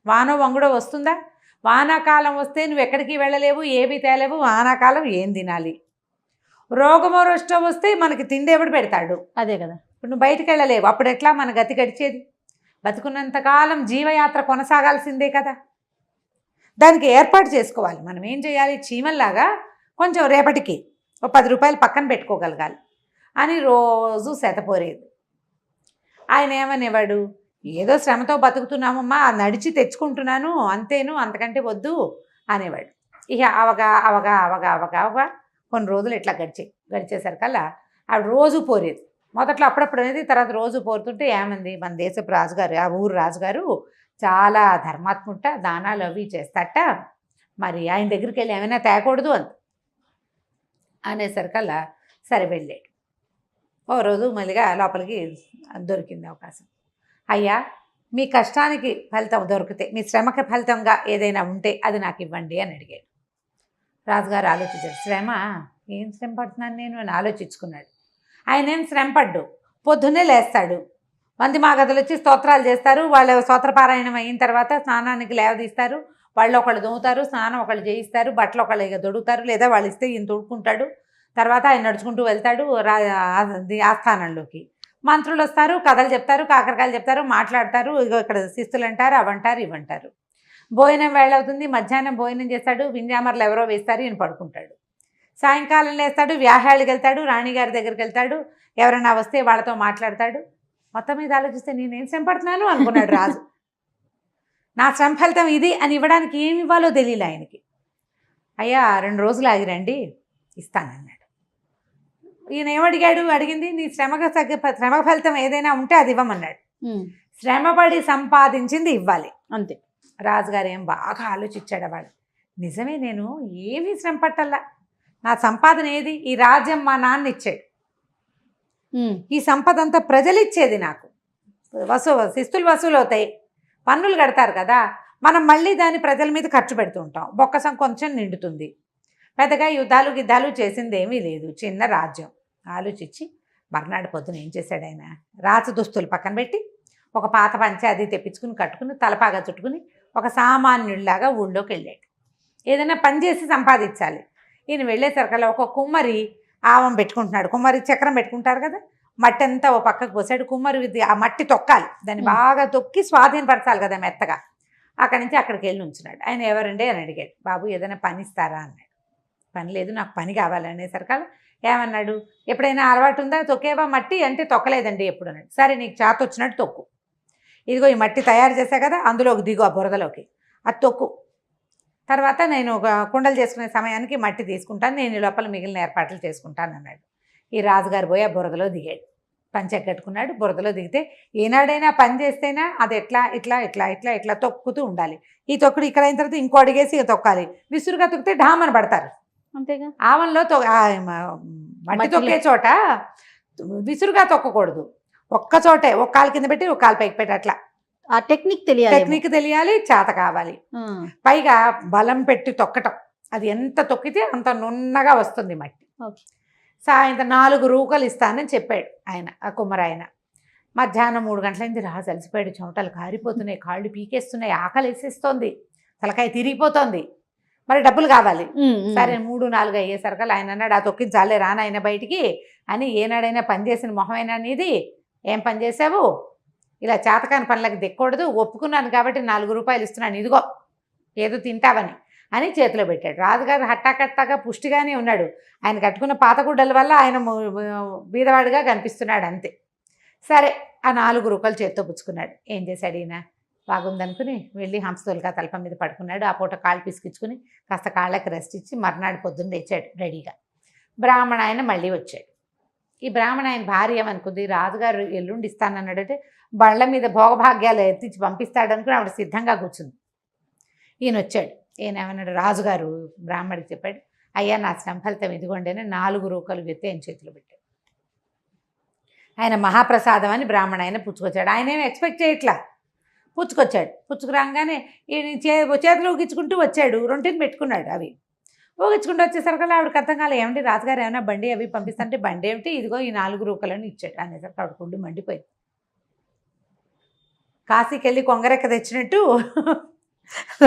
వానో వంగుడో వస్తుందా? వానాకాలం వస్తే నువ్వు ఎక్కడికి వెళ్ళలేవు, ఏమీ తేలేవు. వానాకాలం ఏం తినాలి? రోగమో రొష్టో వస్తే మనకి తిండి ఎవడు పెడతాడు? అదే కదా. ఇప్పుడు నువ్వు బయటికి వెళ్ళలేవు, అప్పుడు ఎట్లా మన గతి గడిచేది? బతుకున్నంతకాలం జీవయాత్ర కొనసాగాల్సిందే కదా. దానికి ఏర్పాటు చేసుకోవాలి. మనం ఏం చేయాలి? చీమల్లాగా కొంచెం రేపటికి ఒక 10 రూపాయలు పక్కన పెట్టుకోగలగాలి అని రోజు శతపోరేది. ఆయన ఏమనేవాడు, ఏదో శ్రమతో బతుకుతున్నామమ్మా, నడిచి తెచ్చుకుంటున్నాను అంతేను, అంతకంటే వద్దు అనేవాడు. ఇక అవగా కొన్ని రోజులు ఇట్లా గడిచేసరికల్లా ఆవిడ రోజు పోరేది. మొదట్లో అప్పుడప్పుడు అనేది, తర్వాత రోజు పోరుతుంటే ఏమంది, మన దేశపు రాజుగారు, ఆ ఊరు రాజుగారు చాలా ధర్మాత్ముట, దానాలు అవి చేస్తాట, మరి ఆయన దగ్గరికి వెళ్ళి ఏమైనా తేకూడదు అనేసరికల్లా సరే వెళ్ళాడు. ఓ రోజు మళ్ళీగా లోపలికి దొరికింది అవకాశం. అయ్యా, మీ కష్టానికి ఫలితం దొరికితే, మీ శ్రమకి ఫలితంగా ఏదైనా ఉంటే అది నాకు ఇవ్వండి అని అడిగాడు. రాజుగారు ఆలోచించాడు. శ్రమ, ఏం శ్రమ పడుతున్నాను నేను అని ఆలోచించుకున్నాడు. ఆయన ఏం శ్రమ పడ్డు, పొద్దున్నే లేస్తాడు, మంది మాగదులు వచ్చి స్తోత్రాలు చేస్తారు. వాళ్ళు స్తోత్రపారాయణం అయిన తర్వాత స్నానానికి లేవదీస్తారు. వాళ్ళు ఒకళ్ళు దొంగతారు, స్నానం ఒకళ్ళు చేయిస్తారు, బట్టలు ఒకళ్ళు ఇక దొడుగుతారు, లేదా వాళ్ళు ఇస్తే ఈయన తొడుక్కుంటాడు. తర్వాత ఆయన నడుచుకుంటూ వెళ్తాడు ఆస్థానంలోకి. మంత్రులు వస్తారు, కథలు చెప్తారు, కాకరకాయలు చెప్తారు, మాట్లాడతారు. ఇగో ఇక్కడ శిస్తులు అంటారు, అవంటారు, ఇవంటారు. భోజనం వేళవుతుంది, మధ్యాహ్నం భోజనం చేస్తాడు, వింజామర్లు ఎవరో వేస్తారు, ఈయన పడుకుంటాడు. సాయంకాలం లేస్తాడు, వ్యాహాళ్ళకి వెళ్తాడు, రాణిగారి దగ్గరికి వెళ్తాడు, ఎవరైనా వస్తే వాళ్ళతో మాట్లాడతాడు. మొత్తం మీద ఆలోచిస్తే నేనేం శ్రమ పడుతున్నాను అనుకున్నాడు రాజు. నా శ్రమ ఫలితం ఇది అని ఇవ్వడానికి ఏమి ఇవ్వాలో తెలియలే ఆయనకి. అయ్యా 2 రోజులు ఆగిరండి, ఇస్తానన్నాడు. ఈయన ఏమడిగాడు? అడిగింది నీ శ్రమ ఫలితం ఏదైనా ఉంటే అది ఇవ్వమన్నాడు. శ్రమపడి సంపాదించింది ఇవ్వాలి, అంతే. రాజుగారు ఏం బాగా ఆలోచించాడు. వాడు నిజమే, నేను ఏమీ శ్రమ పట్టల్లా, నా సంపాదన ఏది? ఈ రాజ్యం మా నాన్న ఇచ్చాడు, ఈ సంపద అంతా ప్రజలు ఇచ్చేది నాకు. శిస్తులు వసూలు అవుతాయి, పన్నులు కడతారు కదా, మనం మళ్ళీ దాన్ని ప్రజల మీద ఖర్చు పెడుతూ ఉంటాం. బొక్కసం కొంచెం నిండుతుంది. పెద్దగా యుద్ధాలు చేసింది ఏమీ లేదు, చిన్న రాజ్యం. ఆలోచించి మర్నాడు పొద్దున ఏం చేశాడు ఆయన, రాచ దుస్తులు పక్కన పెట్టి ఒక పాత పంచె అది తెప్పించుకుని కట్టుకుని తలపాగా చుట్టుకుని ఒక సామాన్యుడిలాగా ఊళ్ళోకి వెళ్ళాడు. ఏదైనా పని చేసి సంపాదించాలి. ఈయన వెళ్ళేసరికల్లా ఒక కుమ్మరి ఆవం పెట్టుకుంటున్నాడు. కుమ్మరి చక్రం పెట్టుకుంటారు కదా, మట్టి అంతా ఓ పక్కకు పోసాడు. కుమ్మరి ఆ మట్టి తొక్కాలి, దాన్ని బాగా తొక్కి స్వాధీనపరచాలి కదా మెత్తగా. అక్కడి నుంచి అక్కడికి వెళ్ళి ఉంచున్నాడు. ఆయన ఎవరండి అని అడిగాడు. బాబు ఏదైనా పని ఇస్తారా అన్నాడు. పని లేదు, నాకు పని కావాలనేసరికల్లా ఏమన్నాడు, ఎప్పుడైనా అలవాటు ఉందా తొక్కేవా మట్టి అంటే? తొక్కలేదండి ఎప్పుడు అన్నాడు. సరే నీకు చేత వచ్చినట్టు తొక్కు, ఇదిగో ఈ మట్టి తయారు చేశా కదా, అందులోకి దిగు, ఆ బురదలోకి, అది తొక్కు. తర్వాత నేను ఒక కుండలు చేసుకునే సమయానికి మట్టి తీసుకుంటాను, నేను లోపల మిగిలిన ఏర్పాట్లు చేసుకుంటాను అన్నాడు. ఈ రాజుగారు పోయి ఆ బురదలో దిగాడు. పంచెక్కట్టుకున్నాడు. బురదలో దిగితే ఏనాడైనా పని చేస్తేనా అది ఎట్లా ఇట్లా ఇట్లా ఇట్లా ఇట్లా తొక్కుతూ ఉండాలి. ఈ తొక్కుడు ఇక్కడ అయిన తర్వాత ఇంకో అడిగేసి తొక్కాలి. విసురుగా తొక్కితే ఢామని పడతారు, అంతేగా. ఆవన్లో మట్టి తొక్కే చోట విసురుగా తొక్కకూడదు. ఒక్క చోటే ఒక కాలు కింద పెట్టి ఒక కాలు పైకి పెట్టి అట్లా. ఆ టెక్నిక్ తెలియాలి, చేత కావాలి. పైగా బలం పెట్టి తొక్కటం, అది ఎంత తొక్కితే అంత నున్నగా వస్తుంది మట్టి. సాయంత్రం 4 రూకలు ఇస్తానని చెప్పాడు ఆయన, ఆ కుమ్మరాయన. మధ్యాహ్నం 3 గంటలైంది. రాజు అలసిపోయాడు, చెమటలు కారిపోతున్నాయి, కాళ్ళు పీకేస్తున్నాయి, ఆకలి వేసేస్తోంది, తలకాయ తిరిగిపోతోంది, మరి డబ్బులు కావాలి. సరే 3-4 అయ్యేసరికి ఆయన అన్నాడు, ఆ తొక్కించాలే రానాయన బయటికి అని. ఏనాడైనా పని చేసిన మొహమైనా నీది, ఏం పని చేసావు, ఇలా చేతకాని పనులకు దిక్కకూడదు, ఒప్పుకున్నాను కాబట్టి 4 రూపాయలు ఇస్తున్నాను, ఇదిగో ఏదో తింటావని అని చేతిలో పెట్టాడు. రాజుగారు హట్టాకట్టాగా పుష్టిగానే ఉన్నాడు. ఆయన కట్టుకున్న పాతగుడ్డల వల్ల ఆయన బీదవాడిగా కనిపిస్తున్నాడు అంతే. సరే ఆ 4 రూపాయలు చేత్తో పుచ్చుకున్నాడు. ఏం చేశాడు ఈయన, బాగుందనుకుని వెళ్ళి హంసతోలిక తలపం మీద పడుకున్నాడు. ఆ పూట కాళ్ళు పిసికించుకుని కాస్త కాళ్ళకి రెస్ట్ ఇచ్చి మర్నాడు పొద్దున్న తెచ్చాడు రెడీగా. బ్రాహ్మణ ఆయన మళ్ళీ వచ్చాడు. ఈ బ్రాహ్మణ ఆయన భార్య ఏమనుకుంది, రాజుగారు ఎల్లుండి ఇస్తానన్నాడంటే బళ్ళ మీద భోగభాగ్యాలు ఎత్తించి పంపిస్తాడనుకుని ఆవిడ సిద్ధంగా కూర్చుంది. ఈయన వచ్చాడు. ఈయన ఏమన్నాడు, రాజుగారు బ్రాహ్మడికి చెప్పాడు, అయ్యా నా శ్రమ ఫలితం ఇదిగోండి అని 4 రూకలు ఎత్తి ఆయన చేతిలో పెట్టాడు. ఆయన మహాప్రసాదం అని బ్రాహ్మణ ఆయన పుచ్చుకొచ్చాడు. ఆయన ఏమి ఎక్స్పెక్ట్ చేయట్లా, పుచ్చుకొచ్చాడు. పుచ్చుకురాగానే ఈయన చేతిలో ఊగించుకుంటూ వచ్చాడు. రొంటిని పెట్టుకున్నాడు. అవి ఊగించుకుంటూ వచ్చేసరికి ఆవిడకి అర్థం కాలే, ఏమంటే రాజుగారు ఏమైనా బండి అవి పంపిస్తుంటే బండి ఏమిటి, ఇదిగో ఈ 4 రూకలని ఇచ్చాడు అనేసరికి ఆవిడ గుండు మండిపోయింది. కాశీకి వెళ్ళి కొంగరెక్క తెచ్చినట్టు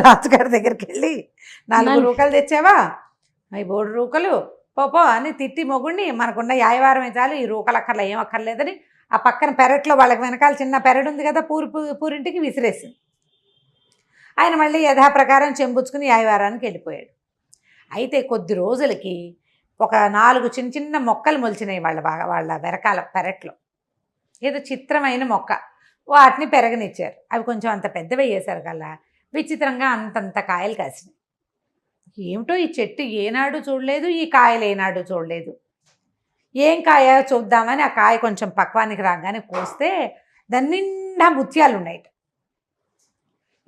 రాజుగారి దగ్గరికి వెళ్ళి 4 రూకలు తెచ్చావా, అవి 3 రూకలు పోపో అని తిట్టి మొగుడిని, మనకున్న యాయవారమే చాలు, ఈ రూకలు అక్కర్లే ఏం అక్కర్లేదని ఆ పక్కన పెరట్లో వాళ్ళకి వెనకాల చిన్న పెరడు ఉంది కదా పూరింటికి విసిరేసింది. ఆయన మళ్ళీ యథాప్రకారం చెంపుచ్చుకుని యాయవారానికి వెళ్ళిపోయాడు. అయితే కొద్ది రోజులకి ఒక 4 చిన్న చిన్న మొక్కలు మొలిచినాయి వాళ్ళ వెనకాల పెరట్లో. ఏదో చిత్రమైన మొక్క, వాటిని పెరగనిచ్చారు. అవి కొంచెం అంత పెద్దవి వేసారు కల్లా విచిత్రంగా అంతంత కాయలు కాసినాయి. ఏమిటో ఈ చెట్టు ఏనాడు చూడలేదు, ఈ కాయలు ఏనాడు చూడలేదు. ఏం కాయ చూద్దామని ఆ కాయ కొంచెం పక్వానికి రాగానే కోస్తే దాని నిండా ముత్యాలు ఉన్నాయి.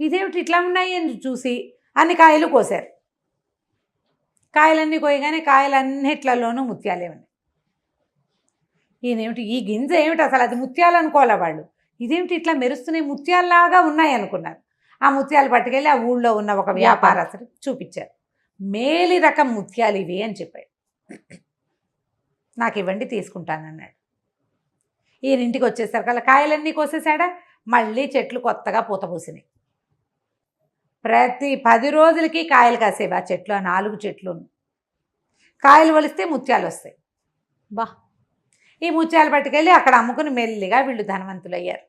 ఇదేమిటి ఇట్లా ఉన్నాయి అని చూసి అన్ని కాయలు కోసారు. కాయలన్నీ కోయగానే కాయలన్నిట్లలోనూ ముత్యాలే ఉన్నాయి. ఈయనేమిటి, ఈ గింజ ఏమిటి అసలు, అది ముత్యాలు అనుకోలే వాళ్ళు, ఇదేమిటి ఇట్లా మెరుస్తున్నాయి ముత్యాల్లాగా ఉన్నాయి అనుకున్నారు. ఆ ముత్యాలు పట్టుకెళ్ళి ఆ ఊళ్ళో ఉన్న ఒక వ్యాపారస్తుడు చూపించారు. మేలి రకం ముత్యాలు ఇవి అని చెప్పాడు. నాకు ఇవ్వండి తీసుకుంటానన్నాడు. ఈయన ఇంటికి వచ్చేసరికి కాయలన్నీ కోసేసాడా, మళ్ళీ చెట్లు కొత్తగా పూత పూసినాయి. ప్రతి 10 రోజులకి కాయలు కాసేవి ఆ చెట్లు, ఆ 4 చెట్లు. కాయలు వలిస్తే ముత్యాలు వస్తాయి. బా, ఈ ముత్యాలు పట్టుకెళ్ళి అక్కడ అమ్ముకుని మెల్లిగా వీళ్ళు ధనవంతులు అయ్యారు.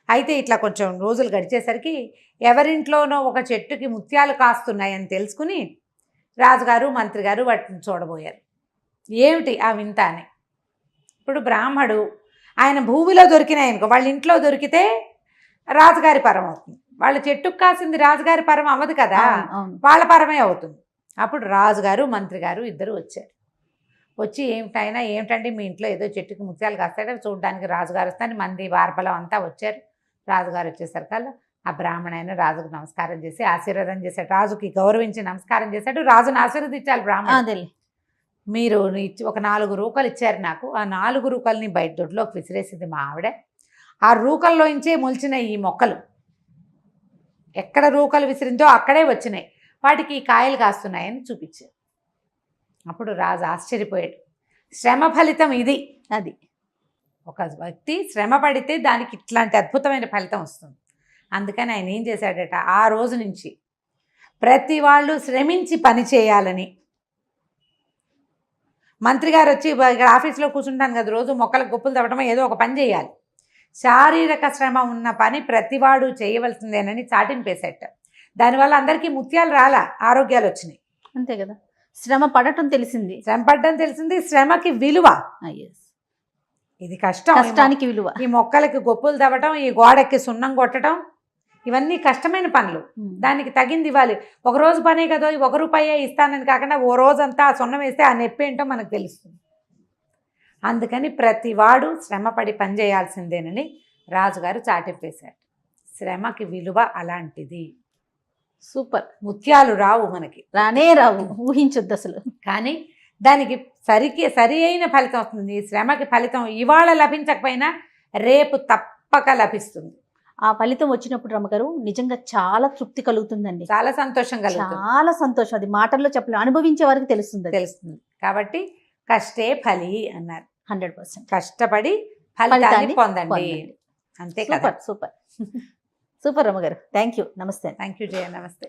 అయితే ఇట్లా కొంచెం రోజులు గడిచేసరికి ఎవరింట్లోనో ఒక చెట్టుకి ముత్యాలు కాస్తున్నాయని తెలుసుకుని రాజుగారు మంత్రి గారు వాటిని చూడబోయారు. ఏమిటి ఆ వింత అని. ఇప్పుడు బ్రాహ్మడు ఆయన భూమిలో దొరికినాయి అనుకో, వాళ్ళ ఇంట్లో దొరికితే రాజుగారి పరం అవుతుంది. వాళ్ళ చెట్టుకు కాసింది రాజుగారి పరం అవ్వదు కదా, వాళ్ళ పరమే అవుతుంది. అప్పుడు రాజుగారు మంత్రి గారు ఇద్దరు వచ్చారు. వచ్చి ఏమిటండి మీ ఇంట్లో ఏదో చెట్టుకి ముత్యాలు కాస్తాడో చూడడానికి రాజుగారు వస్తాను మంది వార్బలం అంతా వచ్చారు. రాజుగారు వచ్చేసరికల్లా ఆ బ్రాహ్మణ రాజుకు నమస్కారం చేసి ఆశీర్వాదం చేశాడు. రాజుకి గౌరవించి నమస్కారం చేశాడు. రాజును ఆశీర్వదించాలి బ్రాహ్మణ. మీరు ఒక 4 రూకలు ఇచ్చారు నాకు, ఆ 4 రూకల్ని బయట దొడ్లోకి విసిరేసింది మా ఆవిడ. ఆ రూకల్లోంచే మొలిచిన ఈ మొక్కలు, ఎక్కడ రూకలు విసిరిందో అక్కడే వచ్చినాయి, వాటికి ఈ కాయలు కాస్తున్నాయని చూపించారు. అప్పుడు రాజు ఆశ్చర్యపోయాడు. శ్రమ ఫలితం ఇది. అది ఒక వ్యక్తి శ్రమ పడితే దానికి ఇట్లాంటి అద్భుతమైన ఫలితం వస్తుంది. అందుకని ఆయన ఏం చేశాడట, ఆ రోజు నుంచి ప్రతి వాళ్ళు శ్రమించి పని చేయాలని. మంత్రి గారు వచ్చి ఇక్కడ ఆఫీస్లో కూర్చుంటాను కదా, రోజు మొక్కలకు గొప్పలు తవ్వటం ఏదో ఒక పని చేయాలి. శారీరక శ్రమ ఉన్న పని ప్రతివాడు చేయవలసిందేనని చాటింపేసేట. దానివల్ల అందరికీ ముత్యాలు రాలా, ఆరోగ్యాలు వచ్చినాయి. అంతే కదా, శ్రమ పడటం తెలిసింది, శ్రమకి విలువ. ఇది కష్టానికి విలువ. ఈ మొక్కలకి గొప్పలు తవ్వటం, ఈ గోడకి సున్నం కొట్టడం, ఇవన్నీ కష్టమైన పనులు. దానికి తగింది ఇవ్వాలి. ఒక రోజు పనే కదా, 1 రూపాయే ఇస్తానని కాకుండా ఓ రోజంతా ఆ సున్నం వేస్తే ఆ నొప్పి ఏంటో మనకు తెలుస్తుంది. అందుకని ప్రతివాడు శ్రమపడి పని చేయాల్సిందేనని రాజుగారు చాటింపేశారు. శ్రమకి విలువ అలాంటిది. సూపర్. ముత్యాలు రావు మనకి, రానే రావు, ఊహించొద్దు అసలు. కానీ దానికి సరి అయిన ఫలితం వస్తుంది. శ్రమకి ఫలితం ఇవాళ లభించకపోయినా రేపు తప్పక లభిస్తుంది. ఆ ఫలితం వచ్చినప్పుడు రమ్మగారు నిజంగా చాలా తృప్తి కలుగుతుందండి, చాలా సంతోషం కలుగుతుంది, చాలా సంతోషం. అది మాటల్లో చెప్పలేదు, అనుభవించే వారికి తెలుస్తుంది. కాబట్టి కష్టే ఫలి అన్నారు. 100% కష్టపడి ఫలితాన్ని పొందండి. అంతే కదా. సూపర్ రమ్మగారు. Thank you. నమస్తే. Thank you Jaya. నమస్తే.